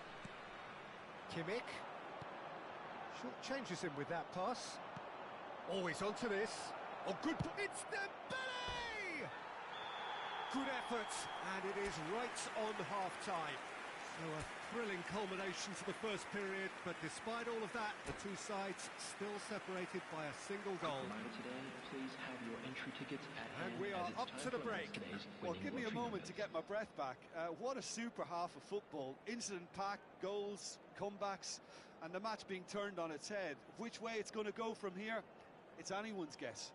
Kimmich. Short changes him with that pass. Always onto this. Oh, good. It's Dembele! Good effort, and it is right on half-time. So a thrilling culmination to the first period, but despite all of that, the two sides still separated by a single goal. Today, please have your entry tickets at And hand, we as are it's up time to the to announce break. today's Well, winning give me a lottery moment numbers. to get my breath back. What a super half of football. Incident-packed, goals, comebacks, and the match being turned on its head. Which way it's going to go from here, it's anyone's guess.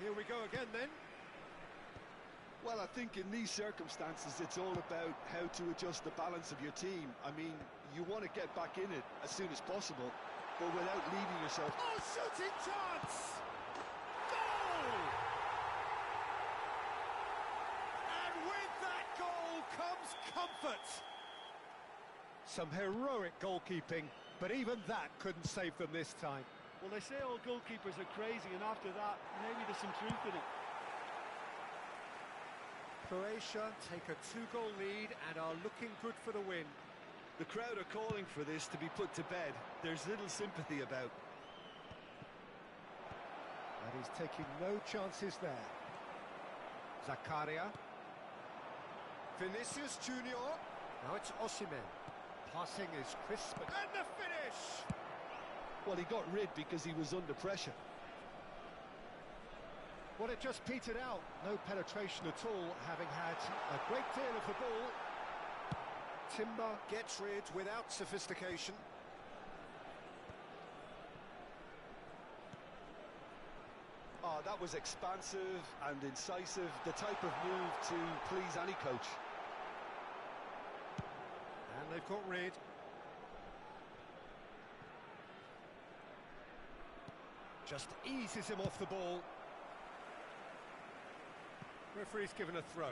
Here we go again then. Well, I think in these circumstances, it's all about how to adjust the balance of your team. I mean, you want to get back in it as soon as possible, but without leaving yourself. Oh, shooting chance! Goal! And with that goal comes comfort. Some heroic goalkeeping, but even that couldn't save them this time. Well, they say all goalkeepers are crazy, and after that, maybe there's some truth in it. Croatia take a 2-goal lead and are looking good for the win. The crowd are calling for this to be put to bed. There's little sympathy about. And he's taking no chances there. Zakaria. Vinicius Junior. Now it's Osimhen. Passing is crisp. And the finish! Well, he got rid because he was under pressure. Well, it just petered out. No penetration at all, having had a great deal of the ball. Timber gets rid without sophistication. Oh, Oh, that was expansive and incisive, the type of move to please any coach. And they've got rid. Just eases him off the ball. Referee's given a throw.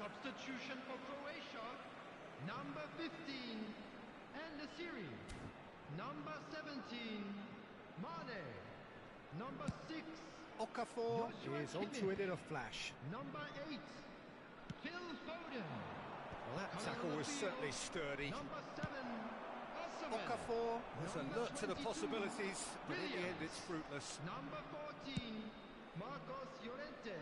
Substitution for Croatia, number 15, and the series, number 17, Mane, number 6, Okafor Joshua is onto Kimmich. it in a flash. Number 8, Phil Foden. Well, that Coming tackle on the was field, certainly sturdy. Number 7, Osimhen. Okafor was Number alert to the 22, possibilities, but in the end Williams. it's fruitless. Number 14, Marcos Llorente.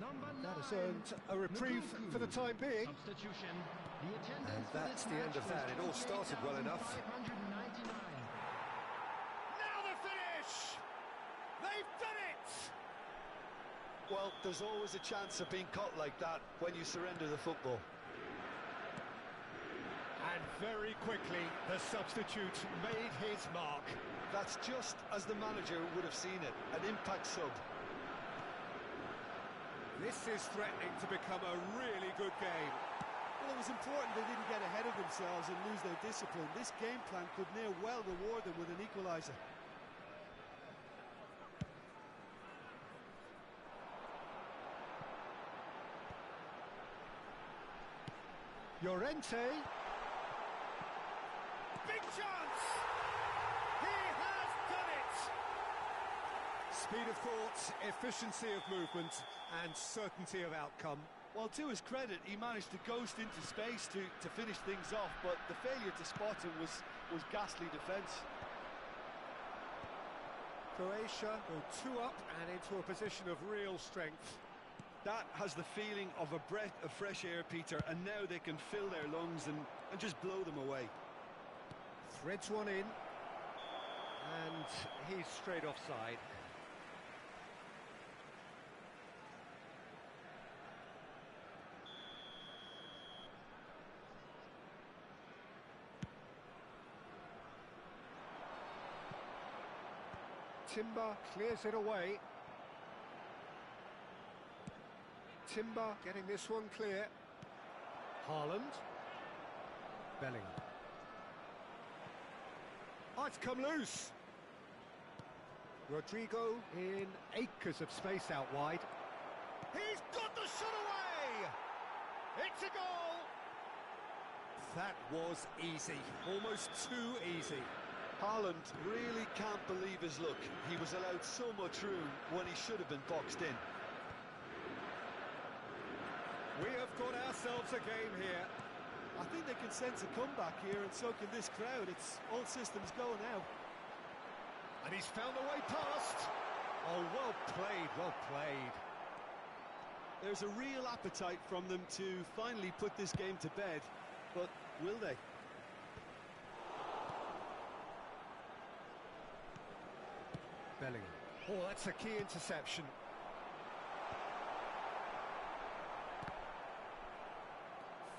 Number 9, That has earned a reprieve Nkunku. for the time being. Substitution. The attendance And for that's this the end match of that. was It all started well enough. 28,599. Now the finish! They've done it! Well, there's always a chance of being caught like that when you surrender the football. And very quickly, the substitute made his mark. That's just as the manager would have seen it, an impact sub. This is threatening to become a really good game. Well, it was important they didn't get ahead of themselves and lose their discipline. This game plan could near well reward them with an equaliser. Llorente. Big chance! He has done it! Speed of thought, efficiency of movement, and certainty of outcome. Well, to his credit, he managed to ghost into space to finish things off, but the failure to spot him was ghastly defence. Croatia go 2 up and into a position of real strength. That has the feeling of a breath of fresh air, Peter, and now they can fill their lungs and just blow them away. Threads one in, and he's straight offside. Timber clears it away. Timber getting this one clear. Haaland. Bellingham. Oh, it's come loose. Rodrigo in acres of space out wide. He's got the shot away! It's a goal! That was easy, almost too easy. Haaland really can't believe his luck. He was allowed so much room when he should have been boxed in. We have got ourselves a game here. I think they can sense a comeback here, and so can this crowd. It's all systems go now. And he's found a way past. Oh, well played, well played. There's a real appetite from them to finally put this game to bed, but will they? Bellingham. Oh, that's a key interception.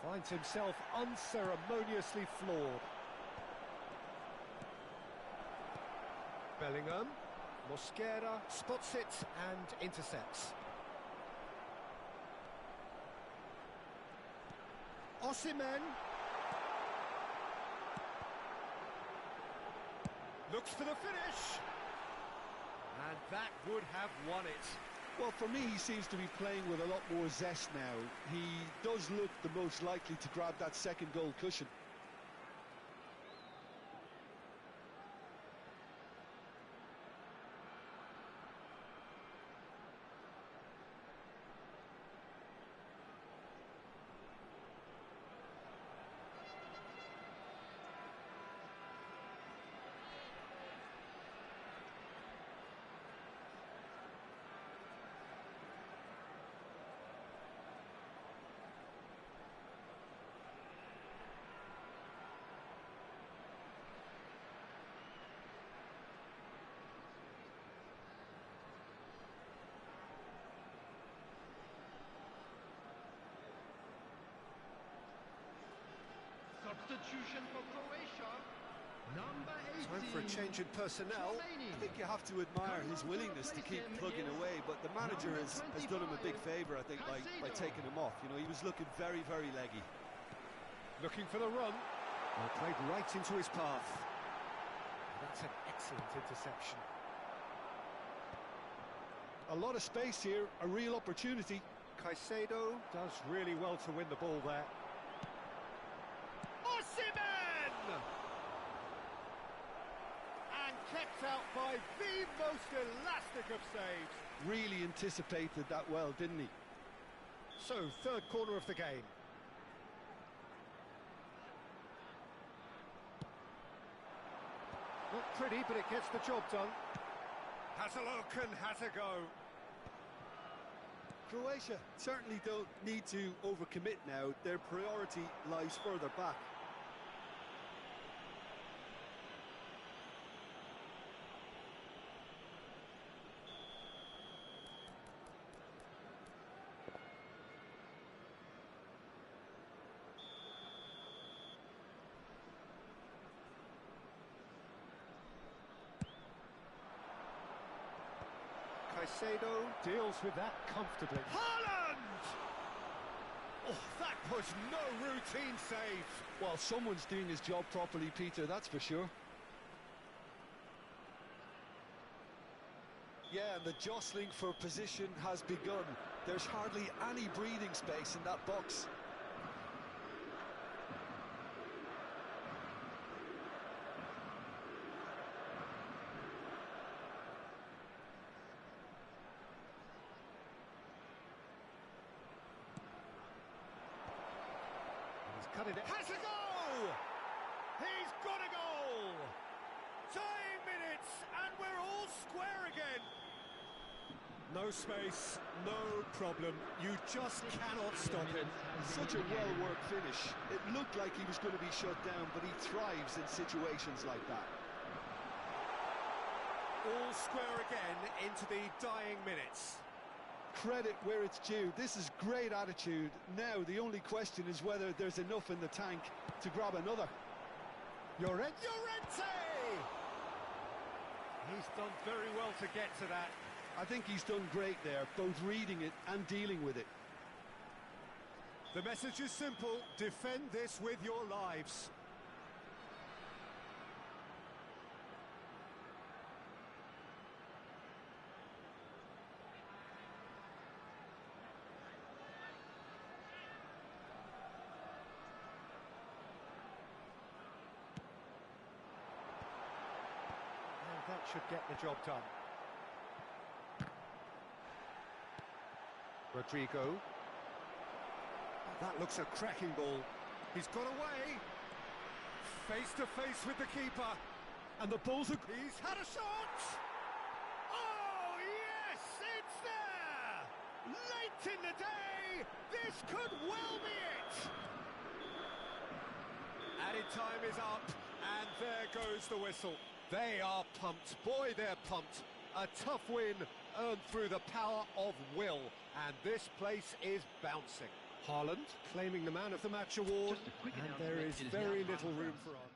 Finds himself unceremoniously floored. Bellingham. Mosquera spots it and intercepts. Osimhen. Looks for the finish. And that would have won it. Well, for me, he seems to be playing with a lot more zest now. He does look the most likely to grab that second goal cushion. Substitution for Croatia. Number 18. Time for a change in personnel. I think you have to admire his willingness to keep plugging away, but the manager has done him a big favour, I think, by taking him off. You know, he was looking very, very leggy. Looking for the run. Well, played right into his path. That's an excellent interception. A lot of space here, a real opportunity. Caicedo does really well to win the ball there. Osimhen! And kept out by the most elastic of saves. Really anticipated that well, didn't he? So, third corner of the game. Not pretty, but it gets the job done. Has a look and has a go. Croatia certainly don't need to overcommit now. Their priority lies further back. Caicedo deals with that comfortably. Haaland! Oh, that was no routine save. Well, someone's doing his job properly, Peter, that's for sure. Yeah, and the jostling for position has begun. There's hardly any breathing space in that box. Cut it. Has a goal! He's got a goal! Dying minutes, and we're all square again. No space, no problem. You just cannot stop him. Such a well-worked finish. It looked like he was going to be shut down, but he thrives in situations like that. All square again into the dying minutes. Credit where it's due. This is great attitude. Now the only question is whether there's enough in the tank to grab another. Llorente! He's done very well to get to that. I think he's done great there, both reading it and dealing with it. The message is simple: defend this with your lives. That should get the job done. Rodrigo. That looks a cracking ball. He's got away. Face to face with the keeper. And the ball's... He's had a shot! Oh, yes! It's there! Late in the day! This could well be it! Added time is up, and there goes the whistle. They are pumped. Boy, they're pumped. A tough win earned through the power of will. And this place is bouncing. Haaland claiming the Man of the Match award. And there is very little room for argument.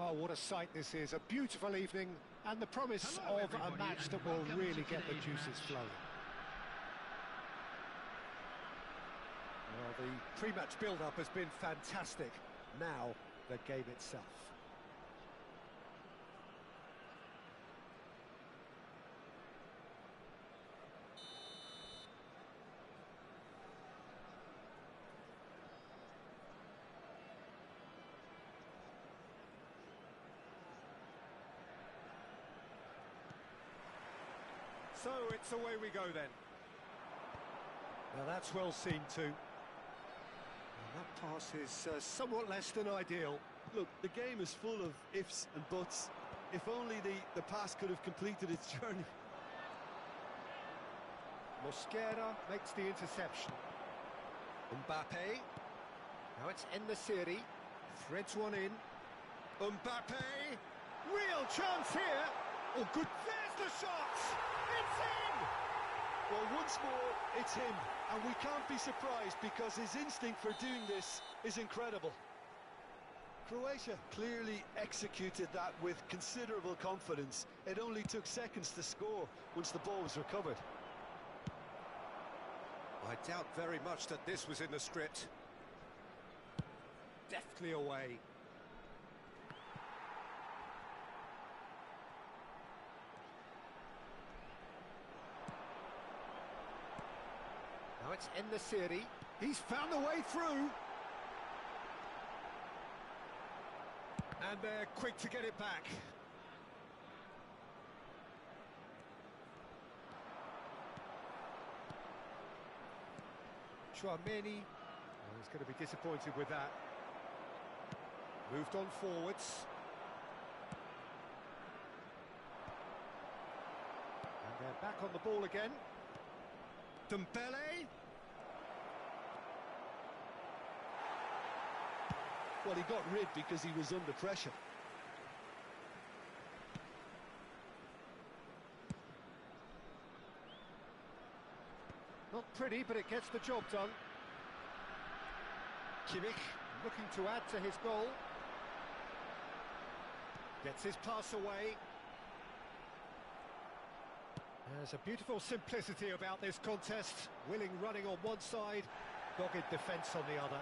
Oh, what a sight this is. A beautiful evening and the promise of a match that will really get the juices flowing. Well, the pre-match build-up has been fantastic. Now, the game itself. So it's away we go then. Now that's well seen too. And that pass is somewhat less than ideal. Look, the game is full of ifs and buts. If only the pass could have completed its journey. Mosquera makes the interception. Mbappe. Now it's En-Nesyri. Threads one in. Mbappe. Real chance here. Oh, good. There's the shot. It's in! Well, once more, it's him. And we can't be surprised because his instinct for doing this is incredible. Croatia clearly executed that with considerable confidence. It only took seconds to score once the ball was recovered. I doubt very much that this was in the script. Deftly away. Now it's En-Nesyri. He's found the way through. And they're quick to get it back. Chouameni. Oh, he's going to be disappointed with that. Moved on forwards. And they're back on the ball again. Dembele. Well, he got rid because he was under pressure. Not pretty, but it gets the job done. Kimmich looking to add to his goal. Gets his pass away. There's a beautiful simplicity about this contest. Willing running on one side, dogged defence on the other.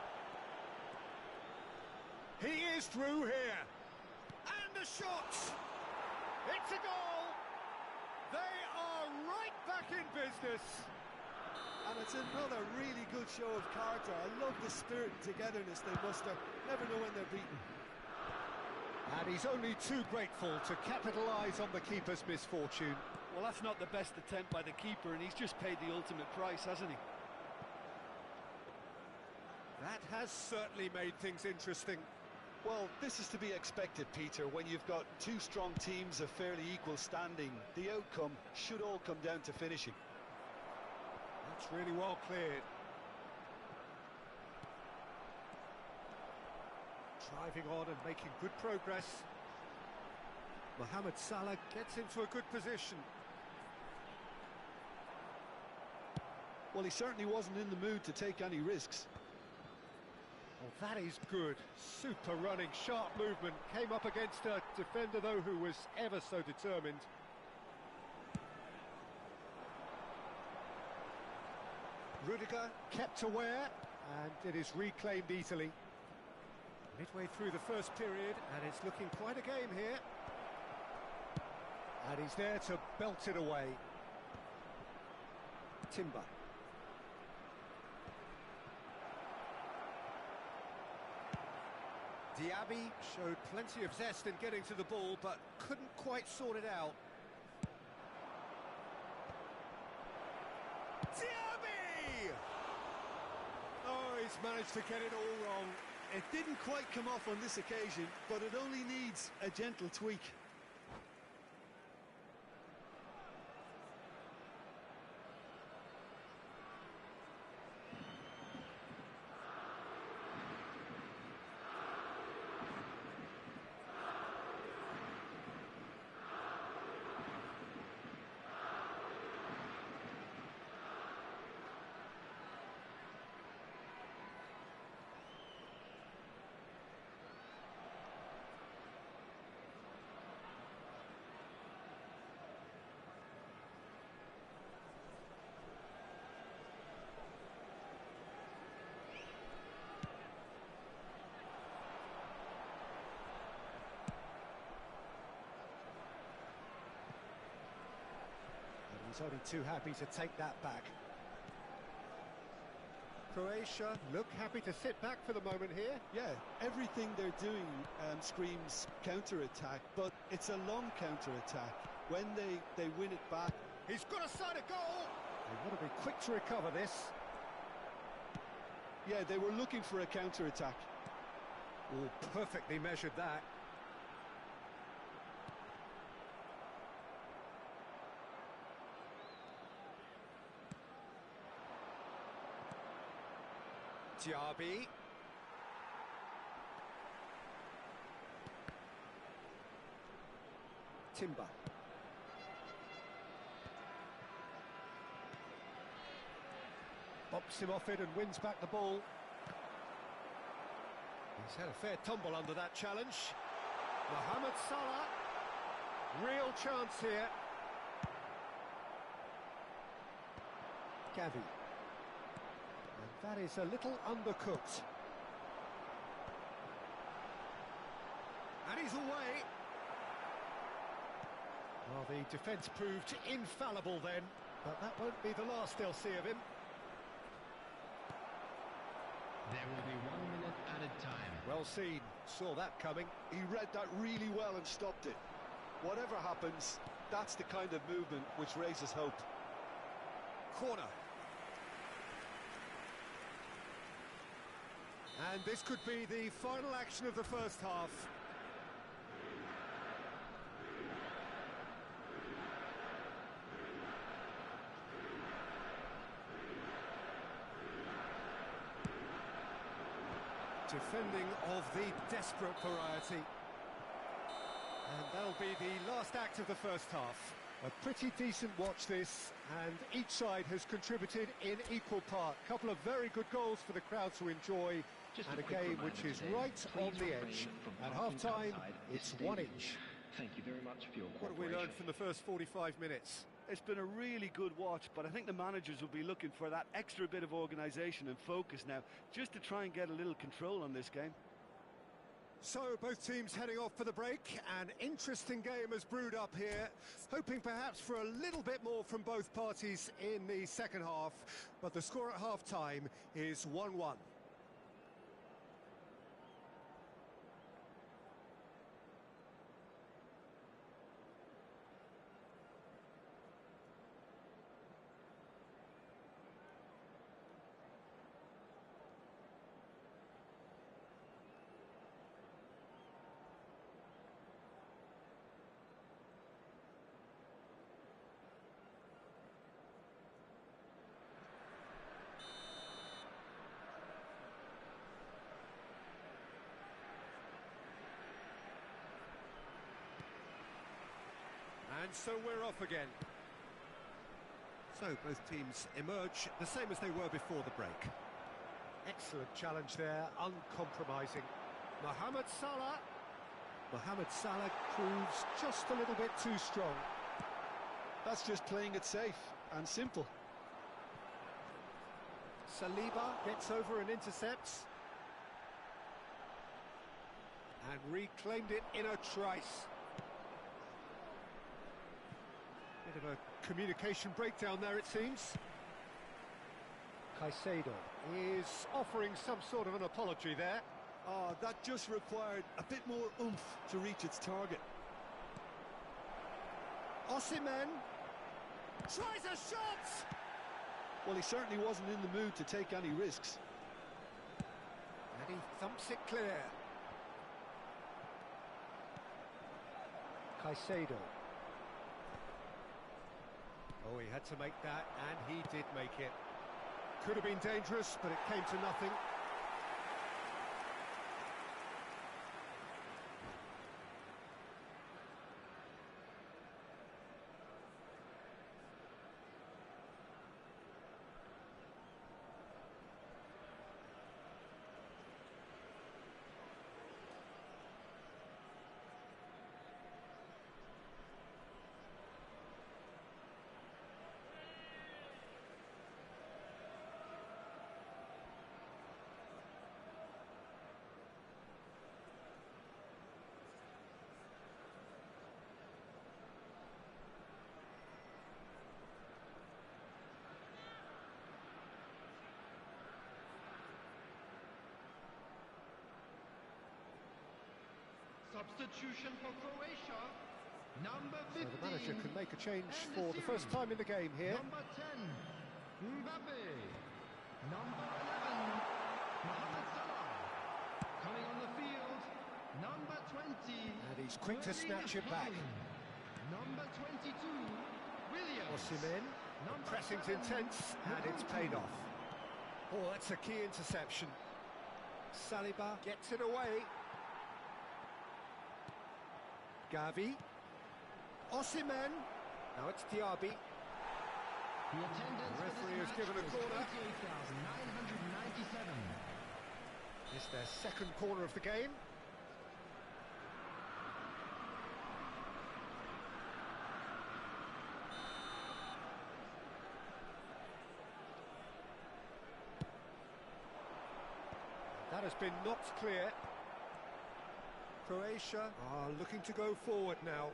He is through here. And the shot! It's a goal! They are right back in business. And it's another really good show of character. I love the spirit and togetherness they muster. Never know when they're beaten. And he's only too grateful to capitalise on the keeper's misfortune. Well, that's not the best attempt by the keeper, and he's just paid the ultimate price, hasn't he? That has certainly made things interesting. Well, this is to be expected, Peter, when you've got two strong teams of fairly equal standing. The outcome should all come down to finishing. That's really well cleared. Driving on and making good progress. Mohamed Salah gets into a good position. Well, he certainly wasn't in the mood to take any risks. Oh, that is good. Super running, sharp movement. Came up against a defender, though, who was ever so determined. Rudiger kept aware, and it is reclaimed easily. Midway through the first period, and it's looking quite a game here. And he's there to belt it away. Timber. Diaby showed plenty of zest in getting to the ball, but couldn't quite sort it out. Diaby! Oh, he's managed to get it all wrong. It didn't quite come off on this occasion, but it only needs a gentle tweak. He's only too happy to take that back. Croatia look happy to sit back for the moment here. Yeah, everything they're doing screams counter-attack, but it's a long counter-attack. When they win it back... He's got a side of goal! They want to be quick to recover this. Yeah, they were looking for a counter-attack. Oh, perfectly measured that. Diaby. Timber. Bops him off it and wins back the ball. He's had a fair tumble under that challenge. Mohamed Salah. Real chance here. Gavi. And that is a little undercooked. And he's away. Well, the defence proved infallible then, but that won't be the last they'll see of him. There will be 1 minute added time. Well seen, saw that coming. He read that really well and stopped it. Whatever happens, that's the kind of movement which raises hope. Corner. And this could be the final action of the first half. Defending of the desperate variety. And that'll be the last act of the first half. A pretty decent watch this, and each side has contributed in equal part. Couple of very good goals for the crowd to enjoy, and a game which is right on the edge. At half-time, it's 1 each. Thank you very much for your What have we learned from the first 45 minutes? It's been a really good watch, but I think the managers will be looking for that extra bit of organisation and focus now, just to try and get a little control on this game. So, both teams heading off for the break. An interesting game has brewed up here, hoping perhaps for a little bit more from both parties in the second half, but the score at half-time is 1-1. And so we're off again. So both teams emerge the same as they were before the break. Excellent challenge there, uncompromising. Mohamed Salah. Mohamed Salah proves just a little bit too strong. That's just playing it safe and simple. Saliba gets over and intercepts. And reclaimed it in a trice. Bit of a communication breakdown there, it seems. Caicedo is offering some sort of an apology there. Oh, that just required a bit more oomph to reach its target. Osimhen tries a shot! Well, he certainly wasn't in the mood to take any risks. And he thumps it clear. Caicedo. Oh, he had to make that, and he did make it. Could have been dangerous, but it came to nothing. Substitution for Croatia. Number So 15. the manager can make a change And for the first time in the game here. Number 10, Mbappe. Number 11, Mohamed Salah. Coming on the field, number 20. And he's quick to snatch it back. Number 22, Williams. Osimhen, Number pressing's 7, intense, and it's paid off. Oh, that's a key interception. Saliba gets it away. Gavi. Osimhen. Now it's Diaby. The attendance The referee has given a corner. 28,997. It's their second corner of the game. That has been knocked clear. Croatia are looking to go forward now.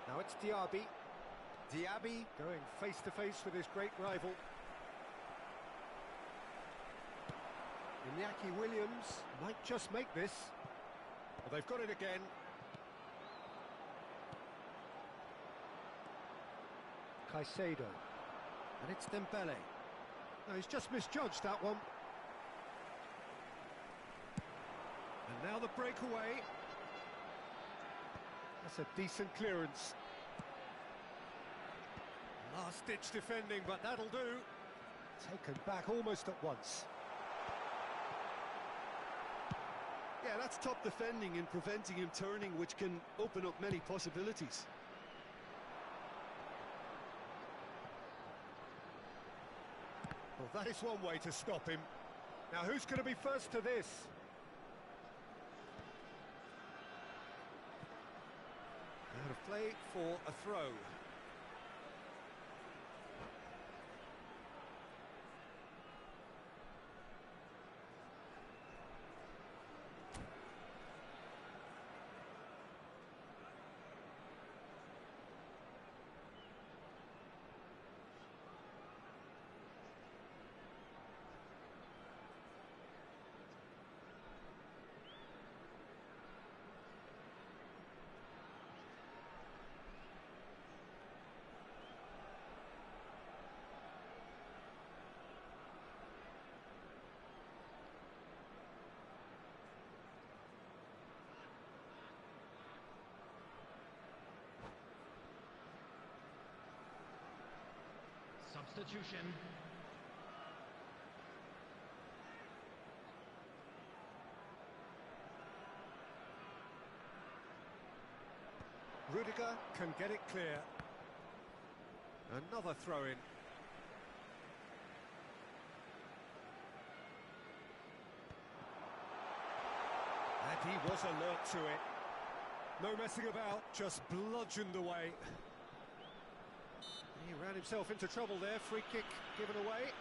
Now it's Diaby. Diaby going face to face with his great rival. Iñaki Williams might just make this. Well, they've got it again. Caicedo. And it's Dembele. No, he's just misjudged that one. And now the breakaway. That's a decent clearance. Last-ditch defending, but that'll do. Taken back almost at once. Yeah, that's top defending and preventing him turning, which can open up many possibilities. Well, that is one way to stop him. Now, who's going to be first to this? Out of play for a throw. Substitution. Rudiger can get it clear. Another throw-in. And he was alert to it. No messing about, just bludgeoned away. He ran himself into trouble there, free kick given away.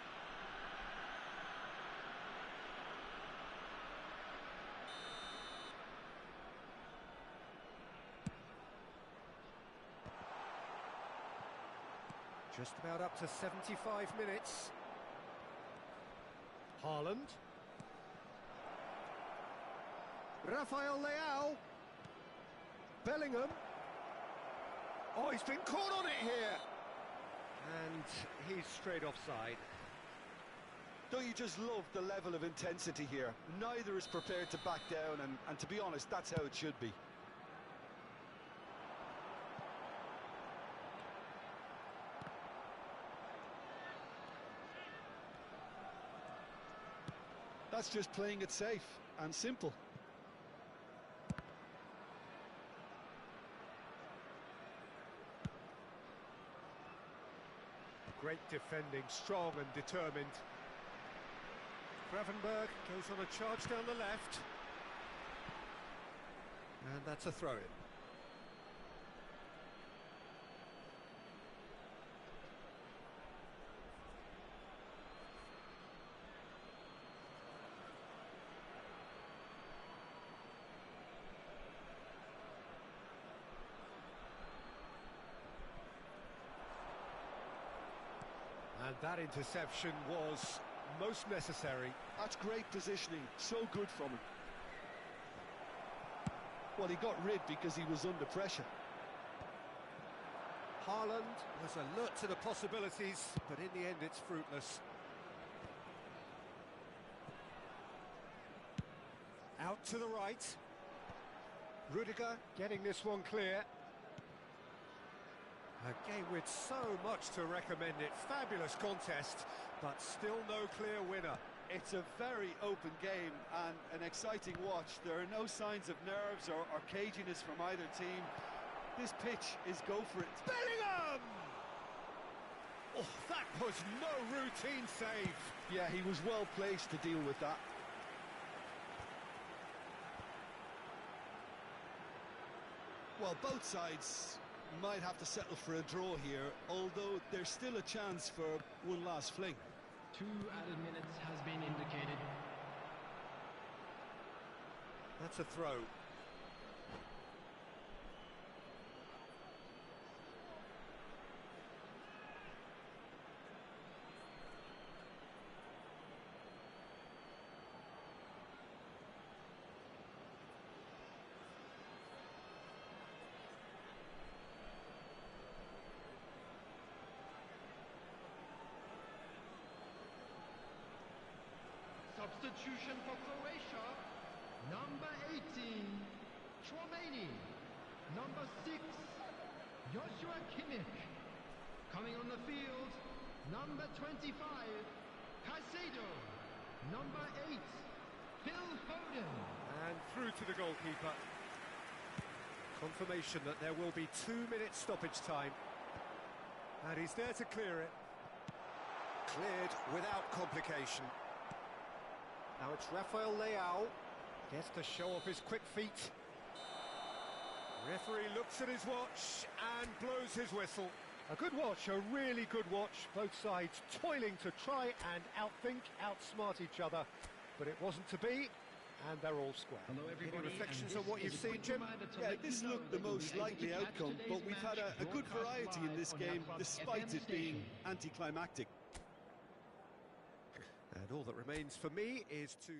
Just about up to 75 minutes. Haaland. Rafael Leao. Bellingham. Oh, he's been caught on it here. And he's straight offside. Don't you just love the level of intensity here? Neither is prepared to back down, and to be honest, that's how it should be. That's just playing it safe and simple. Great defending, strong and determined. Gravenberg goes on a charge down the left. And that's a throw-in. And that interception was most necessary. That's great positioning, so good from him. Well, he got rid because he was under pressure. Haaland was alert to the possibilities, but in the end it's fruitless. Out to the right. Rudiger getting this one clear. A game with so much to recommend it. Fabulous contest, but still no clear winner. It's a very open game and an exciting watch. There are no signs of nerves or caginess from either team. This pitch is go for it. Bellingham! Oh, that was no routine save. Yeah, he was well placed to deal with that. Well, both sides might have to settle for a draw here, although there's still a chance for one last fling. 2 added minutes has been indicated. That's a throw. Substitution for Croatia. Number 18, Tchouaméni. Number 6, Joshua Kimmich. Coming on the field, number 25, Caicedo. Number 8, Phil Foden. And through to the goalkeeper. Confirmation that there will be 2-minute stoppage time. And he's there to clear it. Cleared without complication. Now it's Rafael Leao. Gets to show off his quick feet. Referee looks at his watch and blows his whistle. A good watch, a really good watch. Both sides toiling to try and outthink, outsmart each other. But it wasn't to be, and they're all square. Hello everybody. Any reflections on and what this you've is a seen, quick Jim? reminder to Yeah, let this you know looked the that you'll most be able to likely catch outcome, today's but we've had a good match variety in this broadcast game, live on the despite FM it being station. anticlimactic. And all that remains for me is to...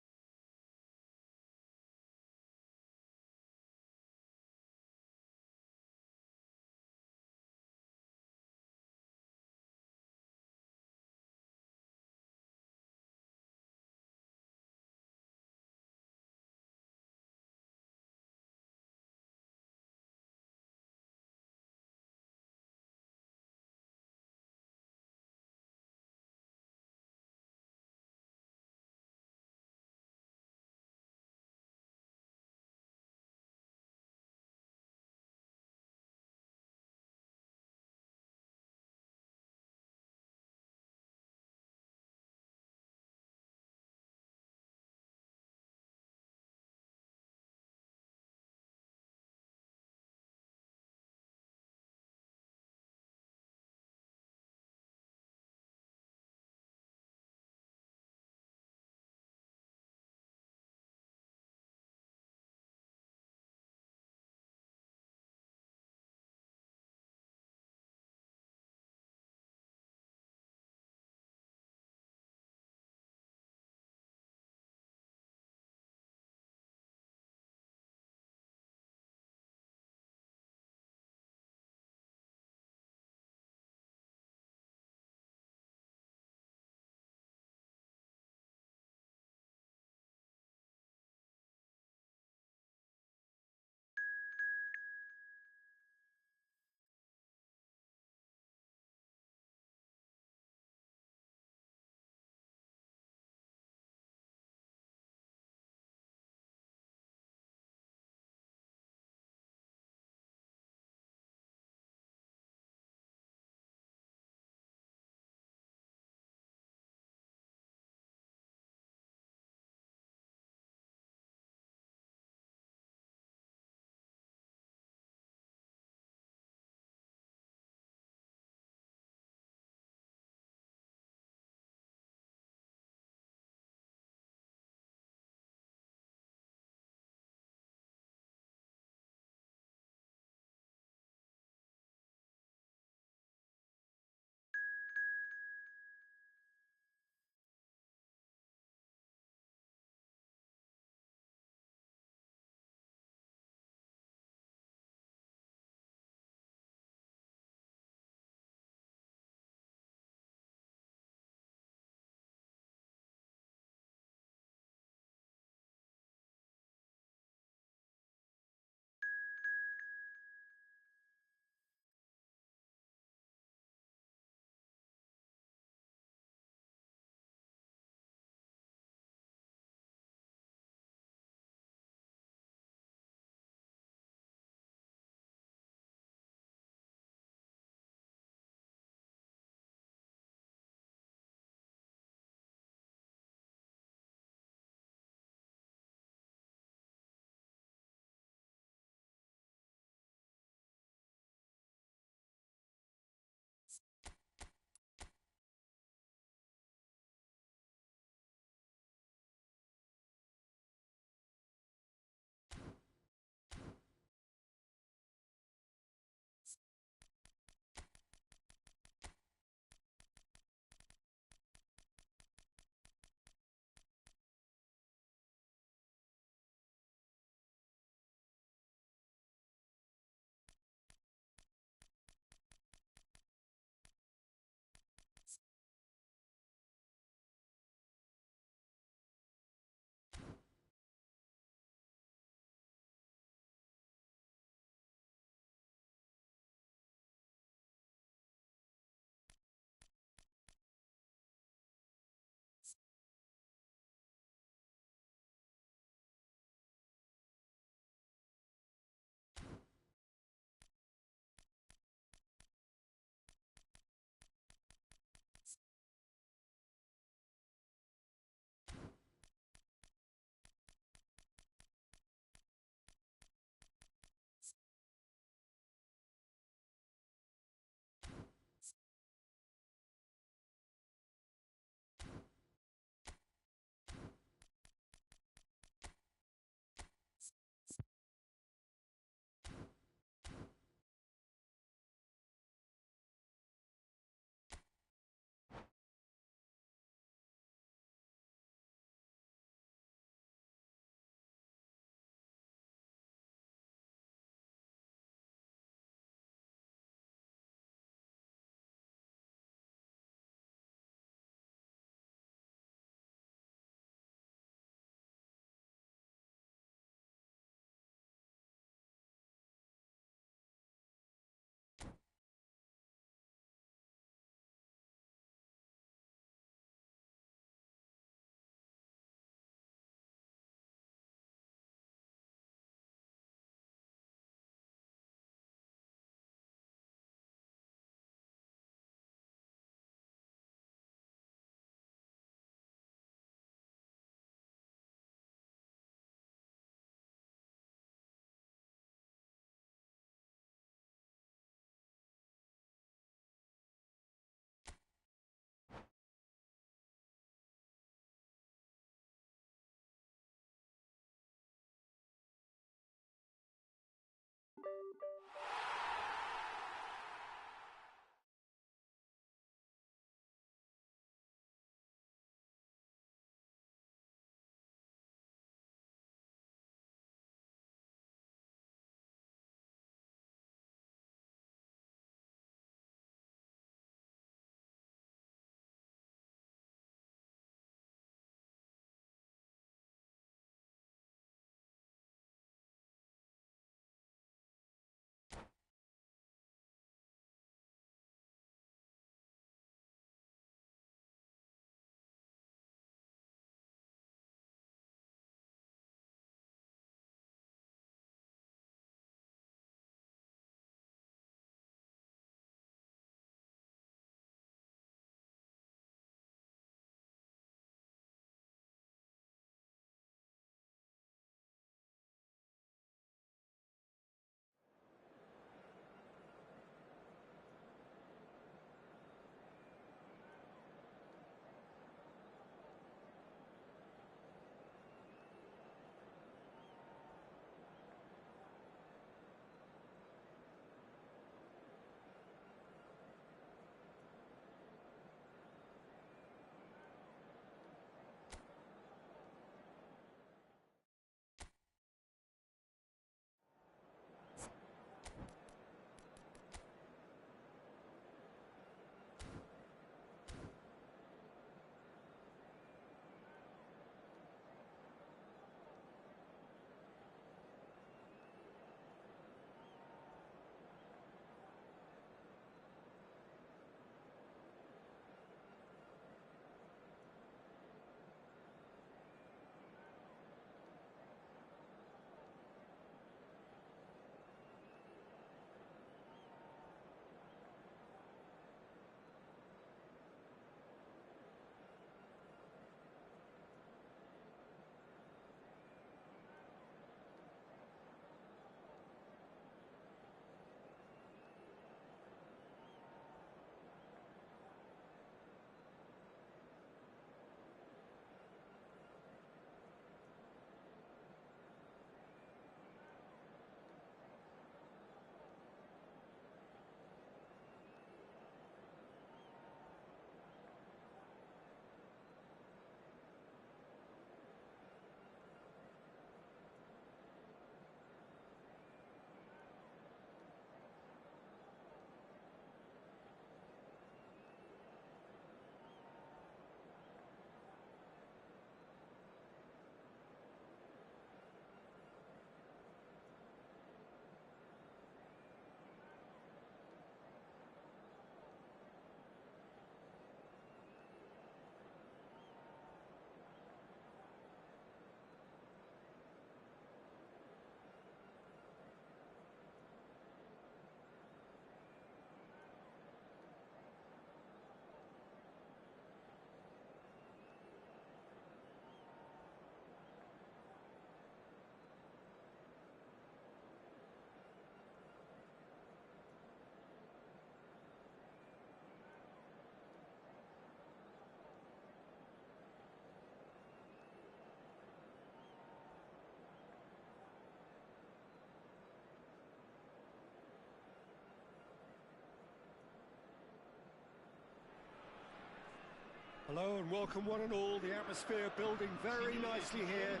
Hello and welcome one and all. The atmosphere building very nicely here.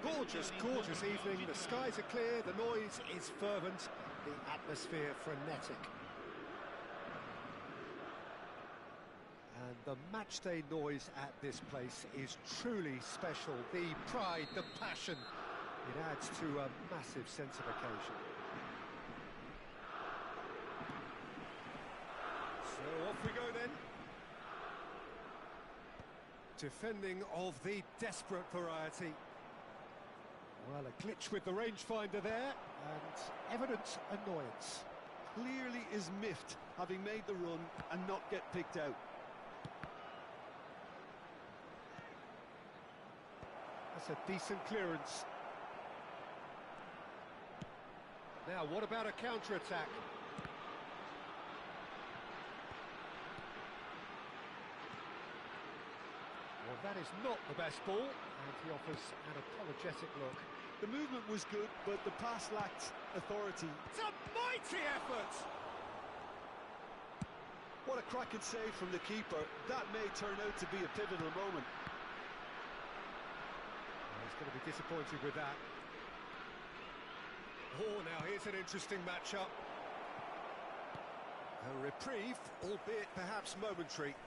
Gorgeous, gorgeous evening. The skies are clear, the noise is fervent, the atmosphere frenetic. And the matchday noise at this place is truly special. The pride, the passion, it adds to a massive sense of occasion. So off we go then. Defending of the desperate variety. Well, a glitch with the rangefinder there, and evident annoyance. Clearly is miffed, having made the run and not get picked out. That's a decent clearance. Now, what about a counter-attack? Well, that is not the best ball, and he offers an apologetic look. The movement was good, but the pass lacked authority. It's a mighty effort! What a cracking save from the keeper. That may turn out to be a pivotal moment. Well, he's going to be disappointed with that. Oh, now here's an interesting matchup. A reprieve, albeit perhaps momentary.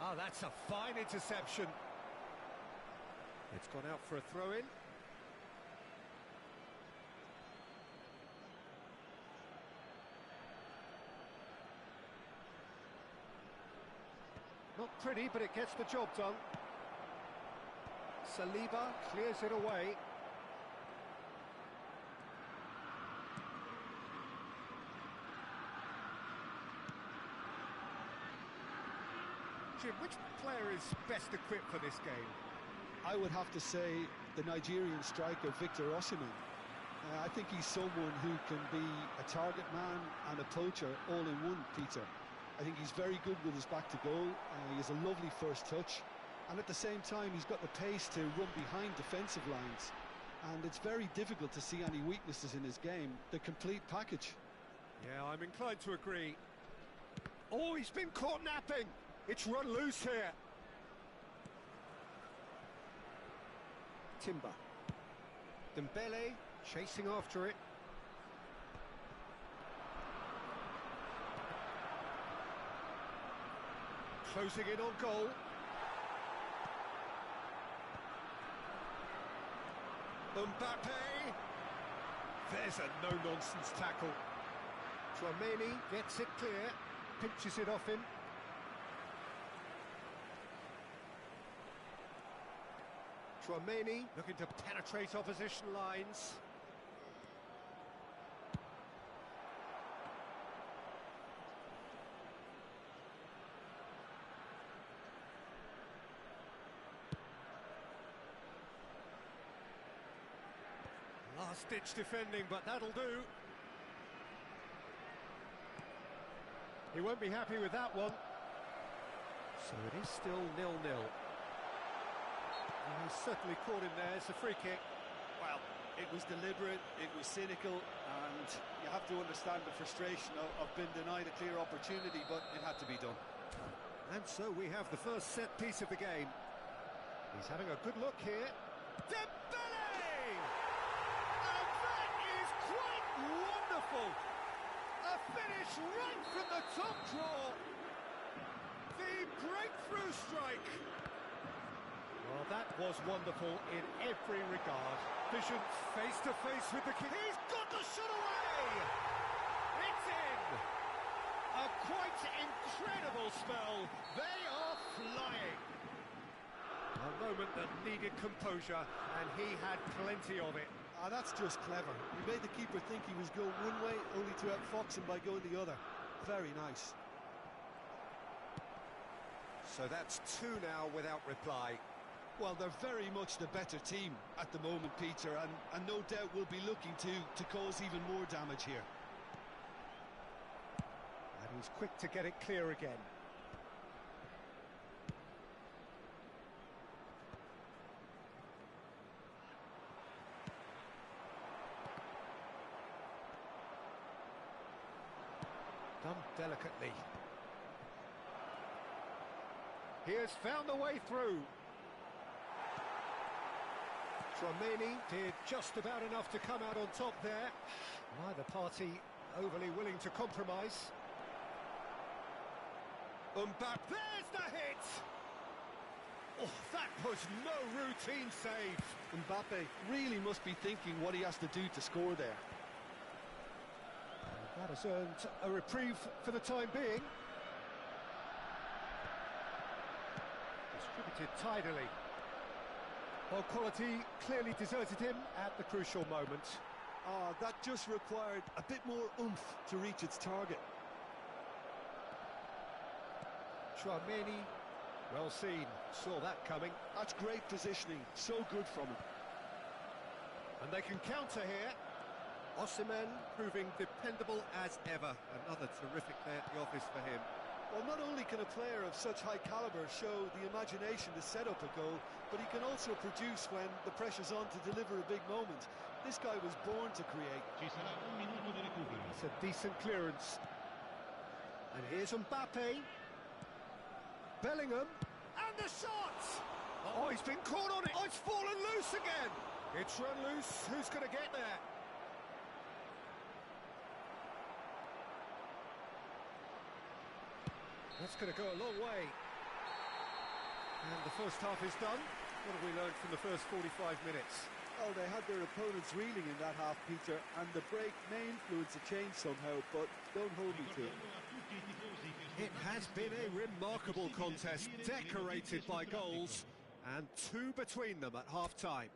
Ah, that's a fine interception. It's gone out for a throw-in. Not pretty, but it gets the job done. Saliba clears it away. Jim, which player is best equipped for this game? I would have to say the Nigerian striker Victor Osimhen. I think he's someone who can be a target man and a poacher all in one, Peter. I think he's very good with his back to goal. He has a lovely first touch, and at the same time he's got the pace to run behind defensive lines, and it's very difficult to see any weaknesses in his game. The complete package. Yeah, I'm inclined to agree. Oh, he's been caught napping. It's run loose here. Timber. Dembele chasing after it. Closing in on goal. Mbappe. There's a no-nonsense tackle. Tchouaméni gets it clear. Pinches it off him. Tchouaméni looking to penetrate opposition lines. Last-ditch defending, but that'll do. He won't be happy with that one. So it is still 0-0. He's certainly caught him there. It's a free kick. Well, it was deliberate, it was cynical, and you have to understand the frustration of being denied a clear opportunity, but it had to be done. And so we have the first set piece of the game. He's having a good look here. Dembele! And that is quite wonderful! A finish right from the top draw. The breakthrough strike. Well, that was wonderful in every regard. Vision face to face with the king. He's got the shot away! It's in! A quite incredible spell. They are flying. A moment that needed composure, and he had plenty of it. That's just clever. He made the keeper think he was going one way, only to outfox him by going the other. Very nice. So that's two now without reply. Well, they're very much the better team at the moment, Peter, and no doubt will be looking to cause even more damage here. And he's quick to get it clear again. Done delicately. He has found the way through. Tchouaméni did just about enough to come out on top there. Neither party overly willing to compromise. Mbappe, there's the hit! Oh, that was no routine save. Mbappe really must be thinking what he has to do to score there. And that has earned a reprieve for the time being. Distributed tidily. Well, quality clearly deserted him at the crucial moment. That just required a bit more oomph to reach its target. Tchouaméni, well seen, saw that coming. That's great positioning, so good from him. And they can counter here. Osimhen proving dependable as ever. Another terrific day at the office for him. Well, not only can a player of such high calibre show the imagination to set up a goal, but he can also produce when the pressure's on to deliver a big moment. This guy was born to create. It's a decent clearance. And here's Mbappe. Bellingham. And the shot! Oh, he's been caught on it. Oh, it's fallen loose again. It's run loose. Who's going to get there? That's going to go a long way. And the first half is done. What have we learned from the first 45 minutes? Oh, they had their opponents reeling in that half, Peter, and the break may influence a change somehow, but don't hold me to it. It has been a remarkable contest, decorated by goals, and two between them at half-time.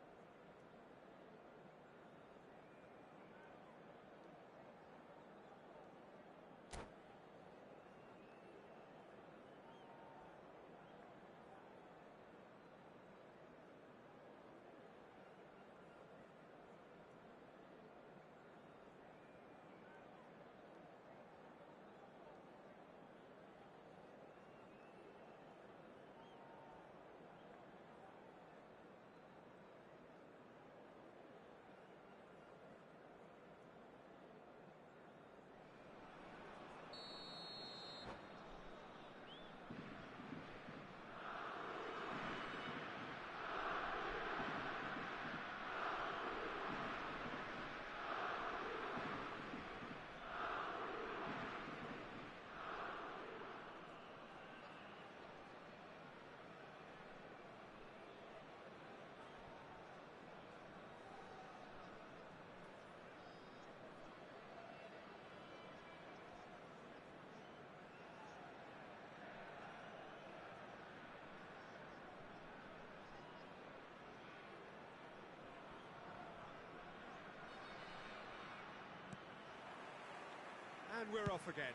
And we're off again.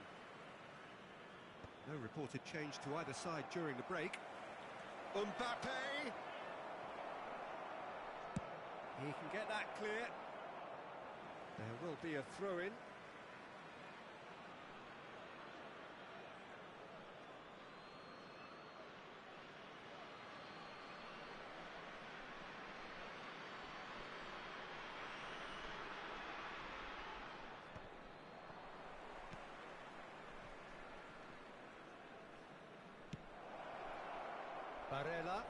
No reported change to either side during the break. Mbappe! He can get that clear. There will be a throw-in. Barella,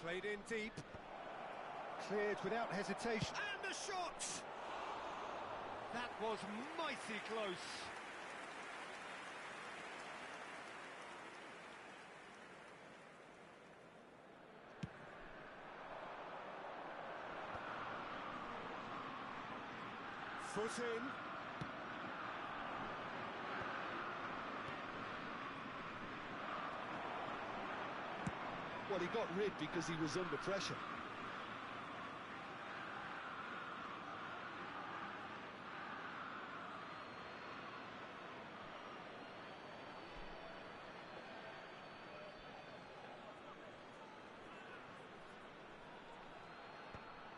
played in deep, cleared without hesitation, and the shot! That was mighty close. Foot in. Well, he got rid because he was under pressure.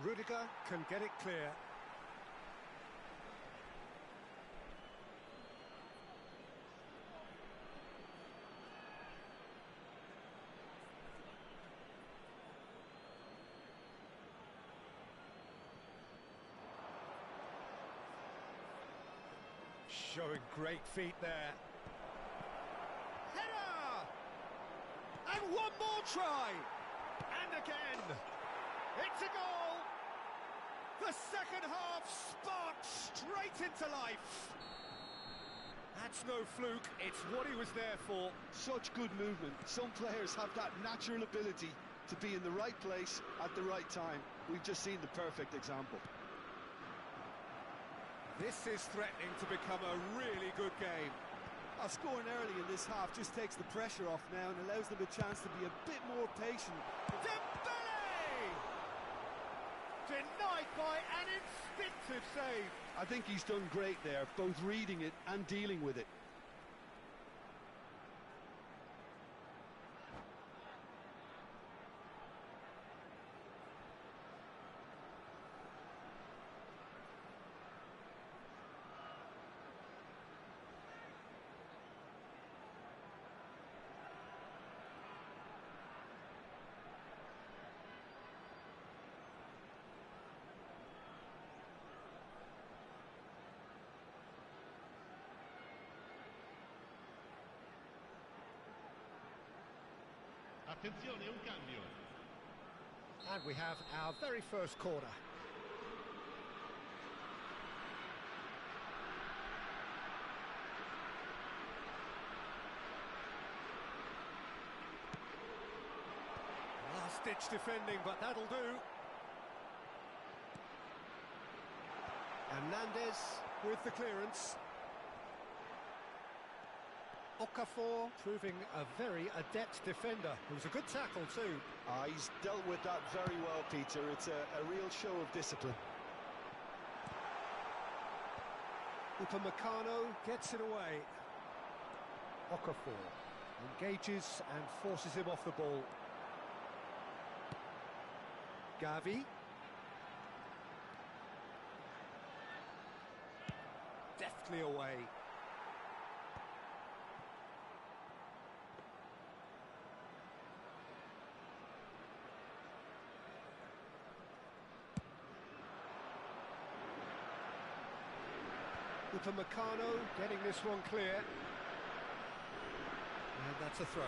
Rudiger can get it clear. Showing great feet there. Header! And one more try! And again! It's a goal! The second half sparked straight into life! That's no fluke, it's what he was there for. Such good movement. Some players have that natural ability to be in the right place at the right time. We've just seen the perfect example. This is threatening to become a really good game. Scoring early in this half just takes the pressure off now and allows them a chance to be a bit more patient. Dembele! Denied by an instinctive save. I think he's done great there, both reading it and dealing with it. Attenzione, un cambio. And we have our very first corner. Last-ditch defending, but that'll do. Hernandez with the clearance. Okafor proving a very adept defender. It was a good tackle too. He's dealt with that very well, Peter. It's a real show of discipline. Upamecano gets it away. Okafor engages and forces him off the ball. Gavi. Deftly away. Upamecano getting this one clear. And that's a throw.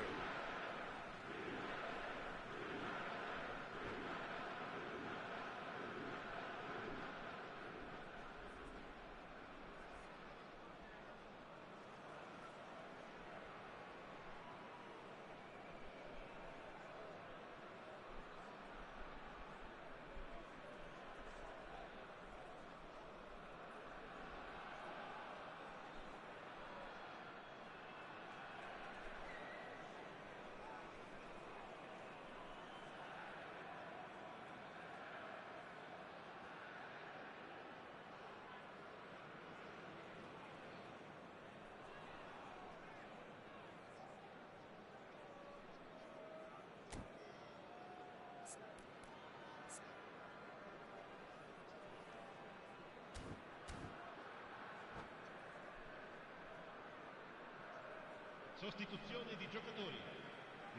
Sostituzione di giocatori.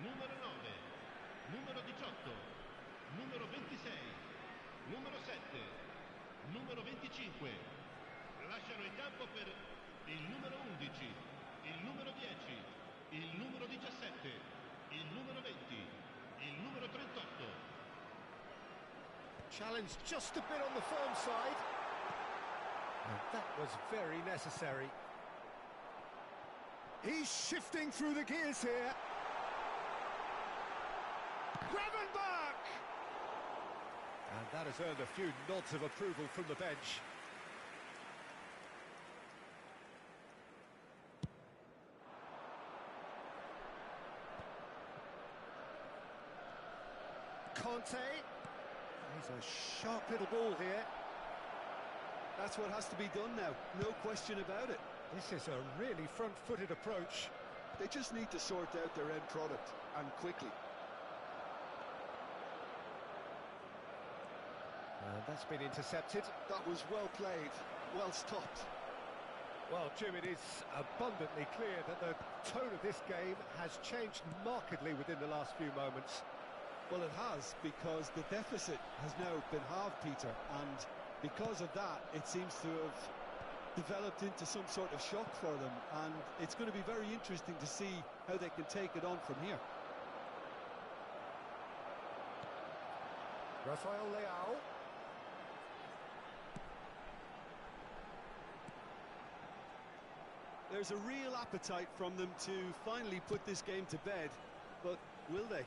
Numero 9, numero 18, numero 26, numero 7, numero 25. Lasciano il campo per il numero 11, il numero 10, il numero 17, il numero 20, il numero 38. Challenge just a bit on the firm side. And that was very necessary. He's shifting through the gears here. Gravenberch! And that has earned a few nods of approval from the bench. Conte. He's a sharp little ball here. That's what has to be done now, no question about it. This is a really front-footed approach. They just need to sort out their end product, and quickly. And that's been intercepted. That was well played, well stopped. Well, Jim, it is abundantly clear that the tone of this game has changed markedly within the last few moments. Well, it has, because the deficit has now been halved, Peter, and because of that, it seems to have developed into some sort of shock for them, and it's going to be very interesting to see how they can take it on from here. Rafael Leao. There's a real appetite from them to finally put this game to bed, but will they?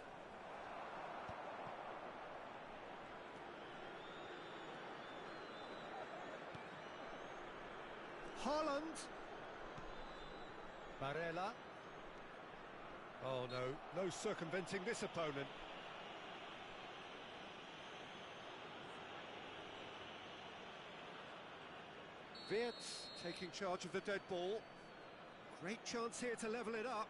Haaland. Barella. Oh no, no circumventing this opponent. Wirtz taking charge of the dead ball. Great chance here to level it up.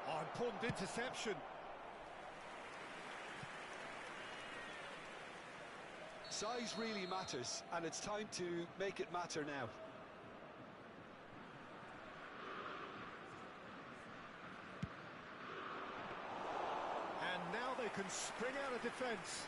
Oh, important interception. Size really matters, and it's time to make it matter now. And now they can spring out of defence.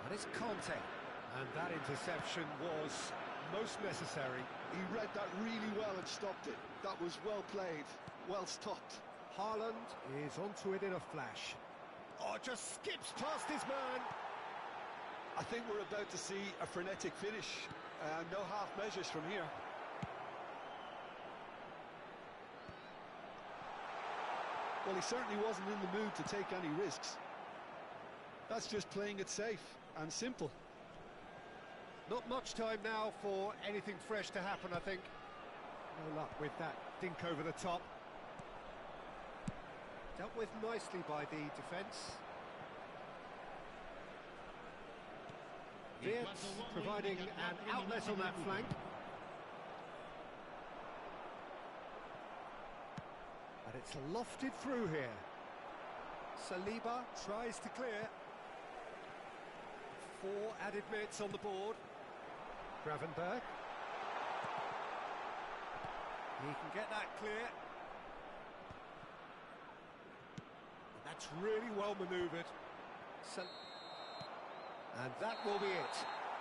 And it's Conte. And that interception was most necessary. He read that really well and stopped it. That was well played, well stopped. Haaland is onto it in a flash. Oh, just skips past his man. I think we're about to see a frenetic finish. No half measures from here. Well, he certainly wasn't in the mood to take any risks. That's just playing it safe and simple. Not much time now for anything fresh to happen, I think. No luck with that dink over the top. Dealt with nicely by the defence. Wirtz providing an outlet on that flank. And it's lofted through here. Saliba tries to clear. 4 added minutes on the board. Gravenberg. He can get that clear. That's really well manoeuvred. And that will be it.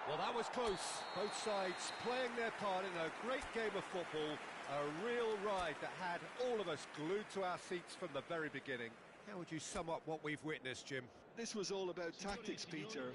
Well, that was close. Both sides playing their part in a great game of football. A real ride that had all of us glued to our seats from the very beginning. How would you sum up what we've witnessed, Jim? This was all about tactics, Peter.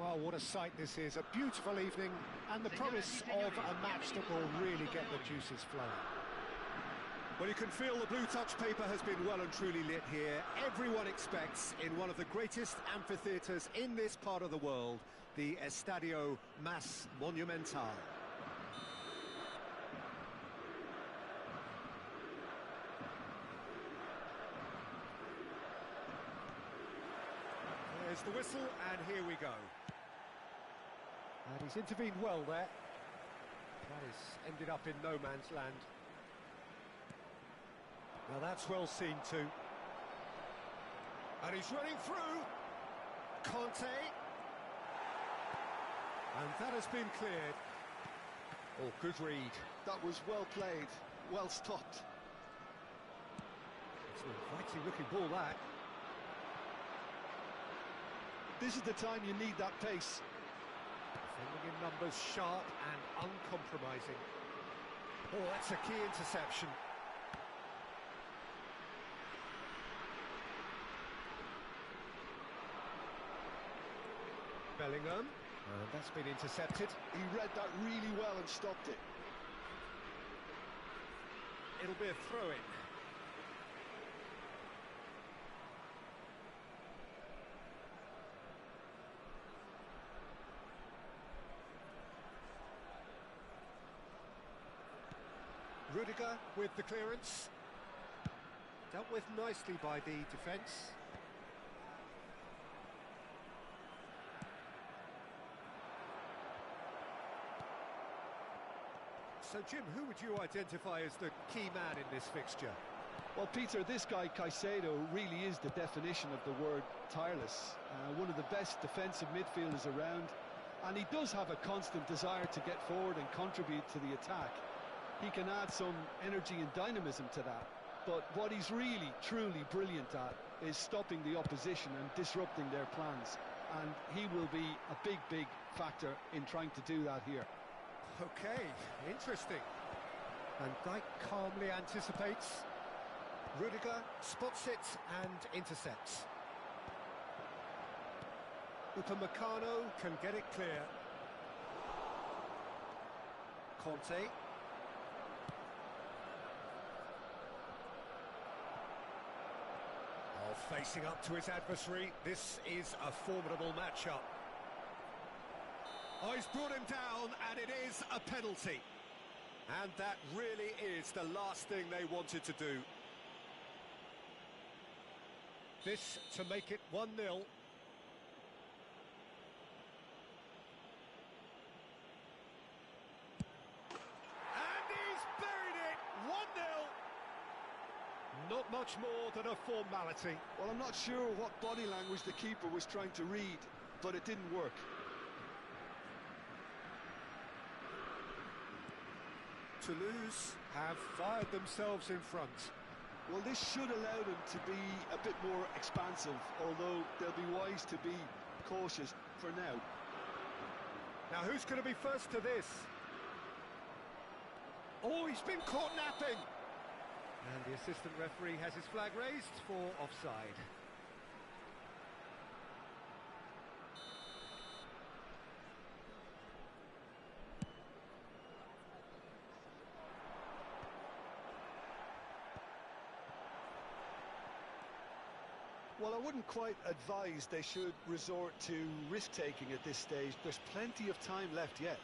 Well, what a sight this is. A beautiful evening and the promise of a match that will really get the juices flowing. Well, you can feel the blue touch paper has been well and truly lit here. Everyone expects, in one of the greatest amphitheatres in this part of the world, the Estadio Mas Monumental. There's the whistle, and here we go. And he's intervened well there. That has ended up in no man's land. Now that's well seen too. And he's running through. Conte. And that has been cleared. Oh, good read. That was well played, well stopped. It's an inviting looking ball, that. This is the time you need that pace. Defending in numbers, sharp and uncompromising. Oh, that's a key interception. Bellingham, and that's been intercepted. He read that really well and stopped it. It'll be a throw-in. Rudiger with the clearance. Dealt with nicely by the defence. So, Jim, who would you identify as the key man in this fixture? Well, Peter, this guy Caicedo really is the definition of the word tireless. One of the best defensive midfielders around, and he does have a constant desire to get forward and contribute to the attack. He can add some energy and dynamism to that, but what he's really, truly brilliant at is stopping the opposition and disrupting their plans, and he will be a big, big factor in trying to do that here. Okay, interesting. And Dijk calmly anticipates. Rudiger spots it and intercepts. Upamecano can get it clear. Conte. Facing up to his adversary, this is a formidable matchup. Oh, he's brought him down, and it is a penalty. And that really is the last thing they wanted to do. This to make it 1-0. And he's buried it! 1-0! Not much more than a formality. Well, I'm not sure what body language the keeper was trying to read, but it didn't work. Toulouse have fired themselves in front. Well, this should allow them to be a bit more expansive, although they'll be wise to be cautious for now. Now, who's going to be first to this? Oh, he's been caught napping. And the assistant referee has his flag raised for offside. Well, I wouldn't quite advise they should resort to risk-taking at this stage. There's plenty of time left yet.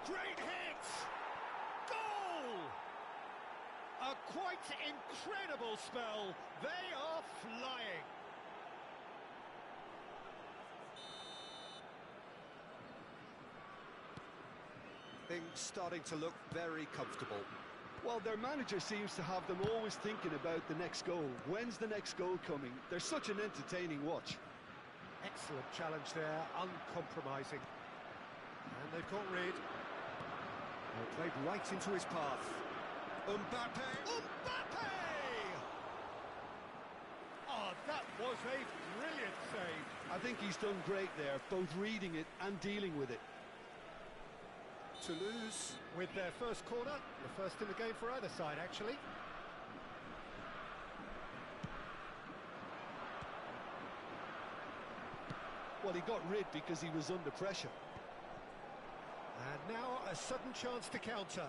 Great hit! Goal! A quite incredible spell. They are flying. Things starting to look very comfortable. Well, their manager seems to have them always thinking about the next goal. When's the next goal coming? They're such an entertaining watch. Excellent challenge there, uncompromising. And they've got rid. Well, played right into his path. Mbappe! Mbappe! Oh, that was a brilliant save. I think he's done great there, both reading it and dealing with it. Toulouse with their first corner, the first in the game for either side, actually. Well, he got rid because he was under pressure. And now a sudden chance to counter.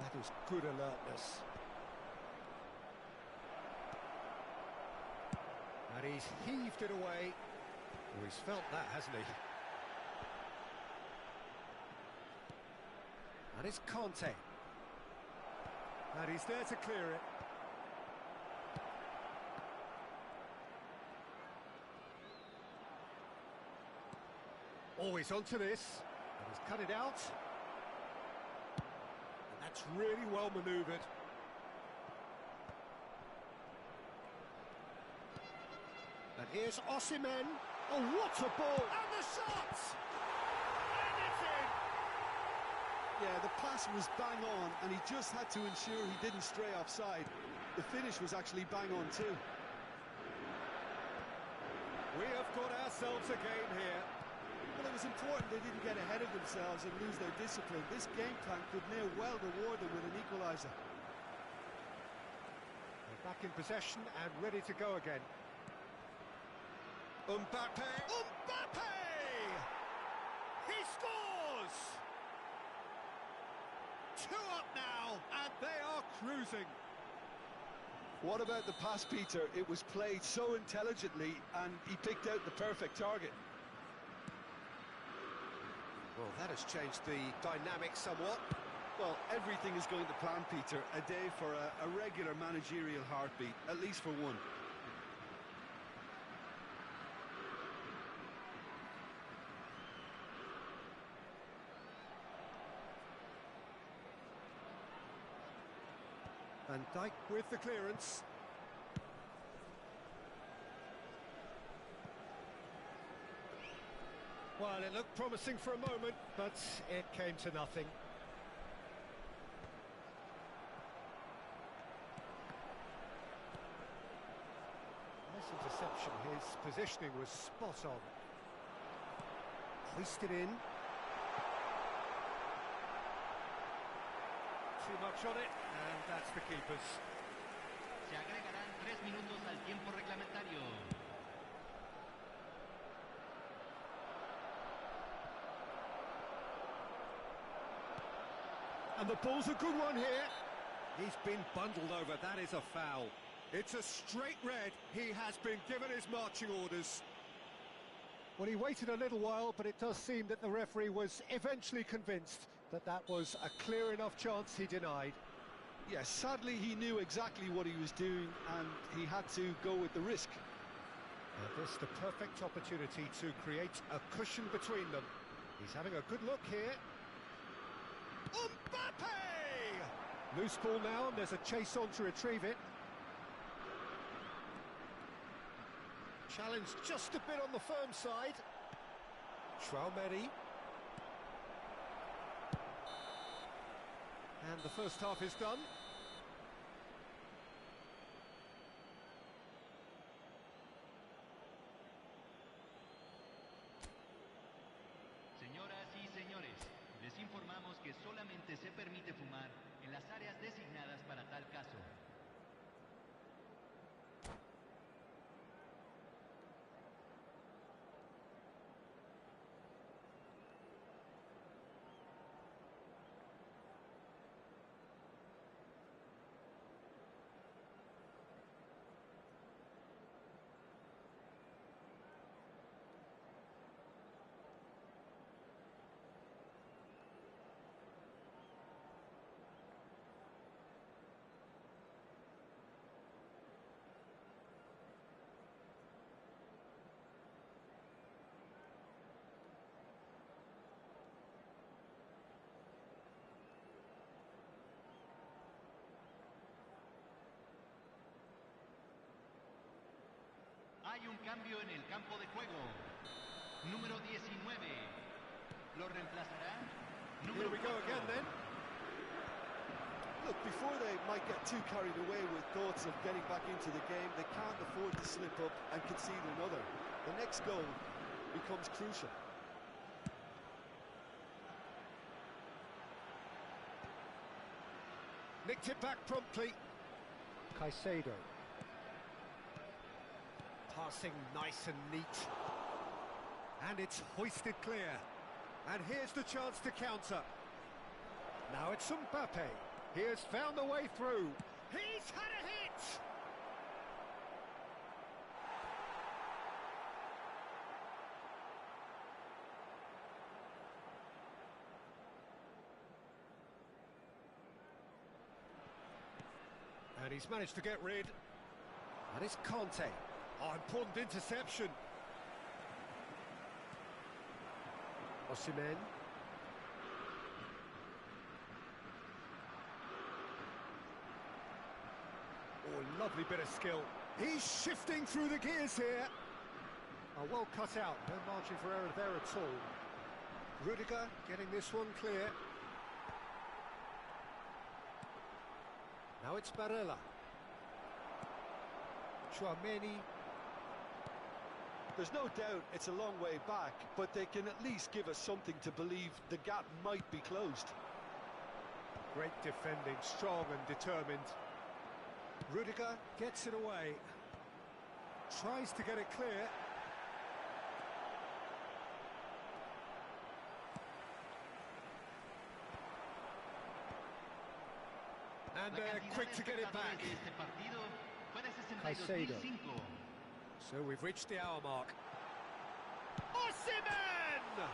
That is good alertness. And he's heaved it away. Oh, he's felt that, hasn't he? And it's Conte. And he's there to clear it. Always onto this. And he's cut it out. And that's really well manoeuvred. And here's Osimhen. Oh, what a ball! And the shot! And it's in! Yeah, the pass was bang on, and he just had to ensure he didn't stray offside. The finish was actually bang on too. We have got ourselves a game here. Well, it was important they didn't get ahead of themselves and lose their discipline. This game plan could now well reward them with an equaliser. They're back in possession and ready to go again. Mbappe! Mbappe! He scores! 2 up now, and they are cruising. What about the pass, Peter? It was played so intelligently, and he picked out the perfect target. Well, that has changed the dynamic somewhat. Well, everything is going to plan, Peter. A day for a regular managerial heartbeat, at least for one. Van Dijk with the clearance. Well, it looked promising for a moment, but it came to nothing. Nice interception. His positioning was spot on. Hoisted in. Too much on it, and that's the keeper's. Se agregarán 3 minutos al tiempo reglamentario. And the ball's a good one here. He's been bundled over. That is a foul. It's a straight red. He has been given his marching orders. Well, he waited a little while, but it does seem that the referee was eventually convinced that that was a clear enough chance he denied. Yes, sadly he knew exactly what he was doing, and he had to go with the risk. And this the perfect opportunity to create a cushion between them. He's having a good look here. Mbappe! Loose ball now, and there's a chase on to retrieve it. Challenge just a bit on the firm side. Traumeri. And the first half is done. Señoras y señores, les informamos que solamente se permite fumar en las áreas designadas para tal caso. Hay un cambio en el campo de juego. Número 19. Lo reemplazará Here we go again then. Look, before they might get too carried away with thoughts of getting back into the game, they can't afford to slip up and concede another. The next goal becomes crucial. Nicked it back promptly. Caicedo. Passing nice and neat. And it's hoisted clear. And here's the chance to counter. Now it's Mbappe. He has found the way through. He's had a hit! And he's managed to get rid. And it's Conte. Oh, important interception. Osimhen. Oh, lovely bit of skill. He's shifting through the gears here. Oh, well cut out. No margin for error there at all. Rudiger getting this one clear. Now it's Barella. Tchouaméni. There's no doubt it's a long way back, but they can at least give us something to believe the gap might be closed. Great defending, strong and determined. Rudiger gets it away. Tries to get it clear. And they're quick to get it back. Caicedo. So we've reached the hour mark. Osimhen!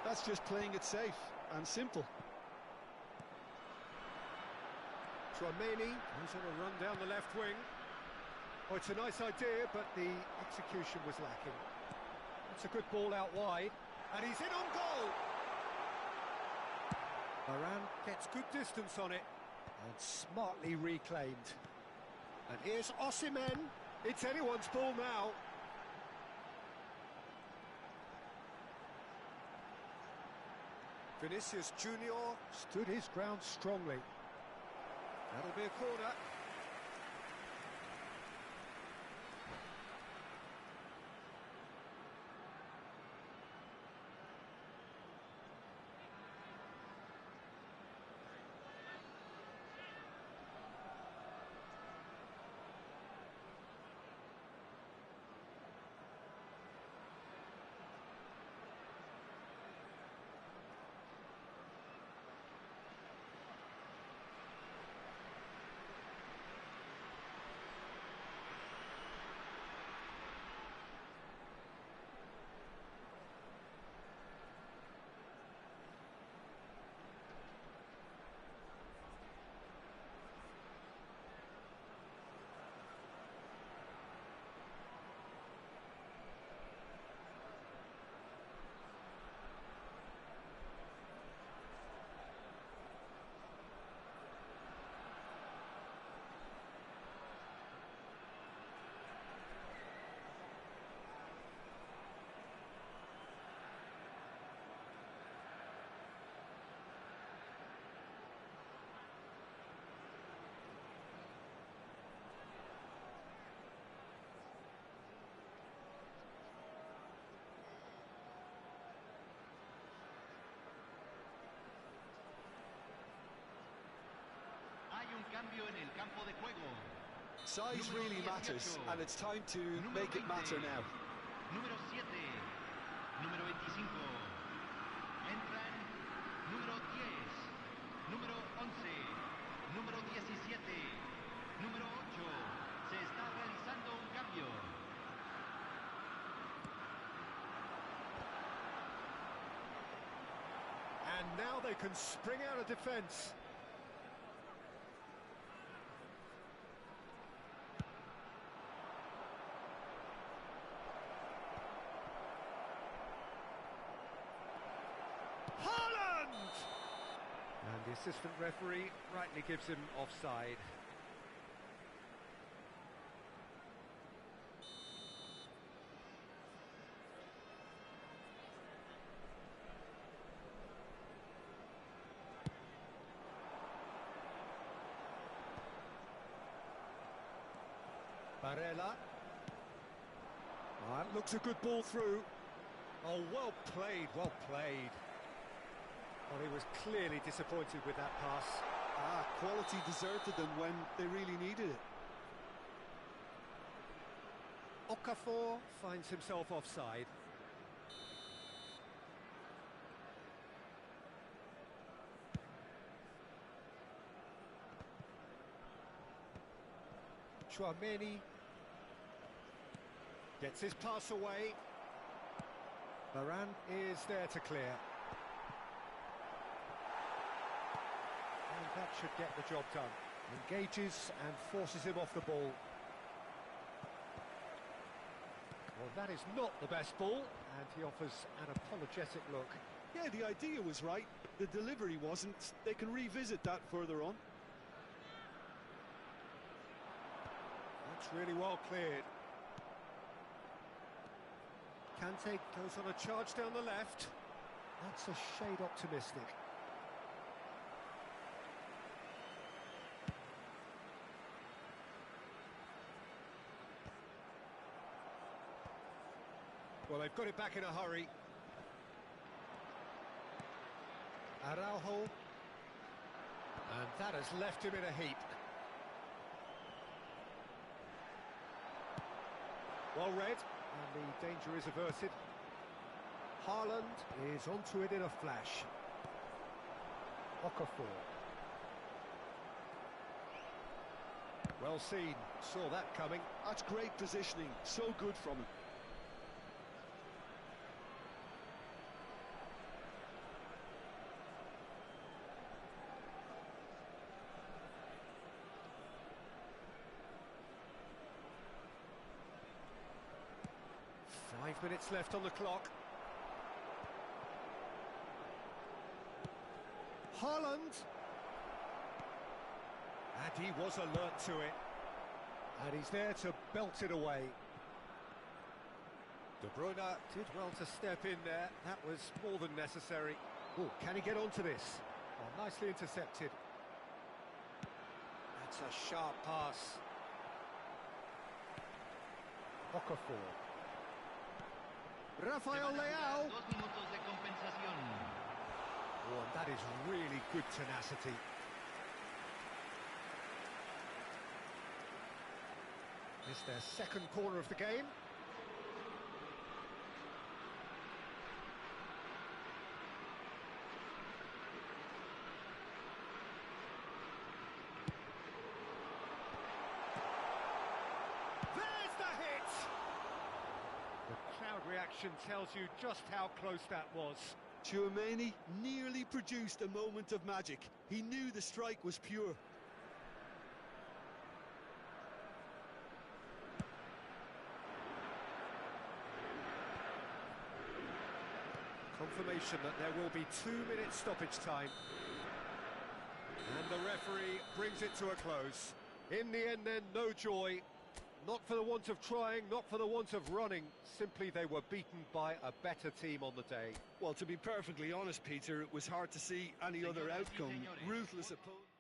That's just playing it safe and simple. Tchouaméni, who's on a run down the left wing. Oh, it's a nice idea, but the execution was lacking. It's a good ball out wide, and he's in on goal! Varane gets good distance on it, and smartly reclaimed. And here's Osimhen. It's anyone's ball now. Vinicius Junior stood his ground strongly. That'll be a corner. Cambio en el campo de juego. Size really matters, and it's time to make it matter now. Número 7, número 25. Entran número 10, número 11, número 17, número 8. Se está realizando un cambio. And now they can spring out of defence. And the assistant referee rightly gives him offside. Barella. That looks a good ball through. Oh, well played, well played. Well, he was clearly disappointed with that pass. Quality deserted them when they really needed it. Okafor finds himself offside. Tchouaméni gets his pass away. Varane is there to clear. And that should get the job done. Engages and forces him off the ball. Well, that is not the best ball, and he offers an apologetic look. Yeah, the idea was right. The delivery wasn't. They can revisit that further on. That's really well cleared. Kante goes on a charge down the left. That's a shade optimistic. Well, they've got it back in a hurry. Araujo. And that has left him in a heap. Well read, and the danger is averted. Haaland is onto it in a flash. Okafor. Well seen, saw that coming. That's great positioning, so good from him. Minutes left on the clock. Haaland. And he was alert to it. And he's there to belt it away. De Bruyne did well to step in there. That was more than necessary. Oh, can he get onto this? Oh, nicely intercepted. That's a sharp pass. Okafor. Rafael Leao. 2 minutos de compensación. Oh, and that is really good tenacity. It's their second corner of the game. There's the hit! The crowd reaction tells you just how close that was. Tchouaméni nearly produced a moment of magic. He knew the strike was pure. Confirmation that there will be 2 minutes stoppage time. And the referee brings it to a close. In the end then, no joy. Not for the want of trying, not for the want of running. Simply they were beaten by a better team on the day. Well, to be perfectly honest, Peter, it was hard to see any other outcome. Ruthless opponent.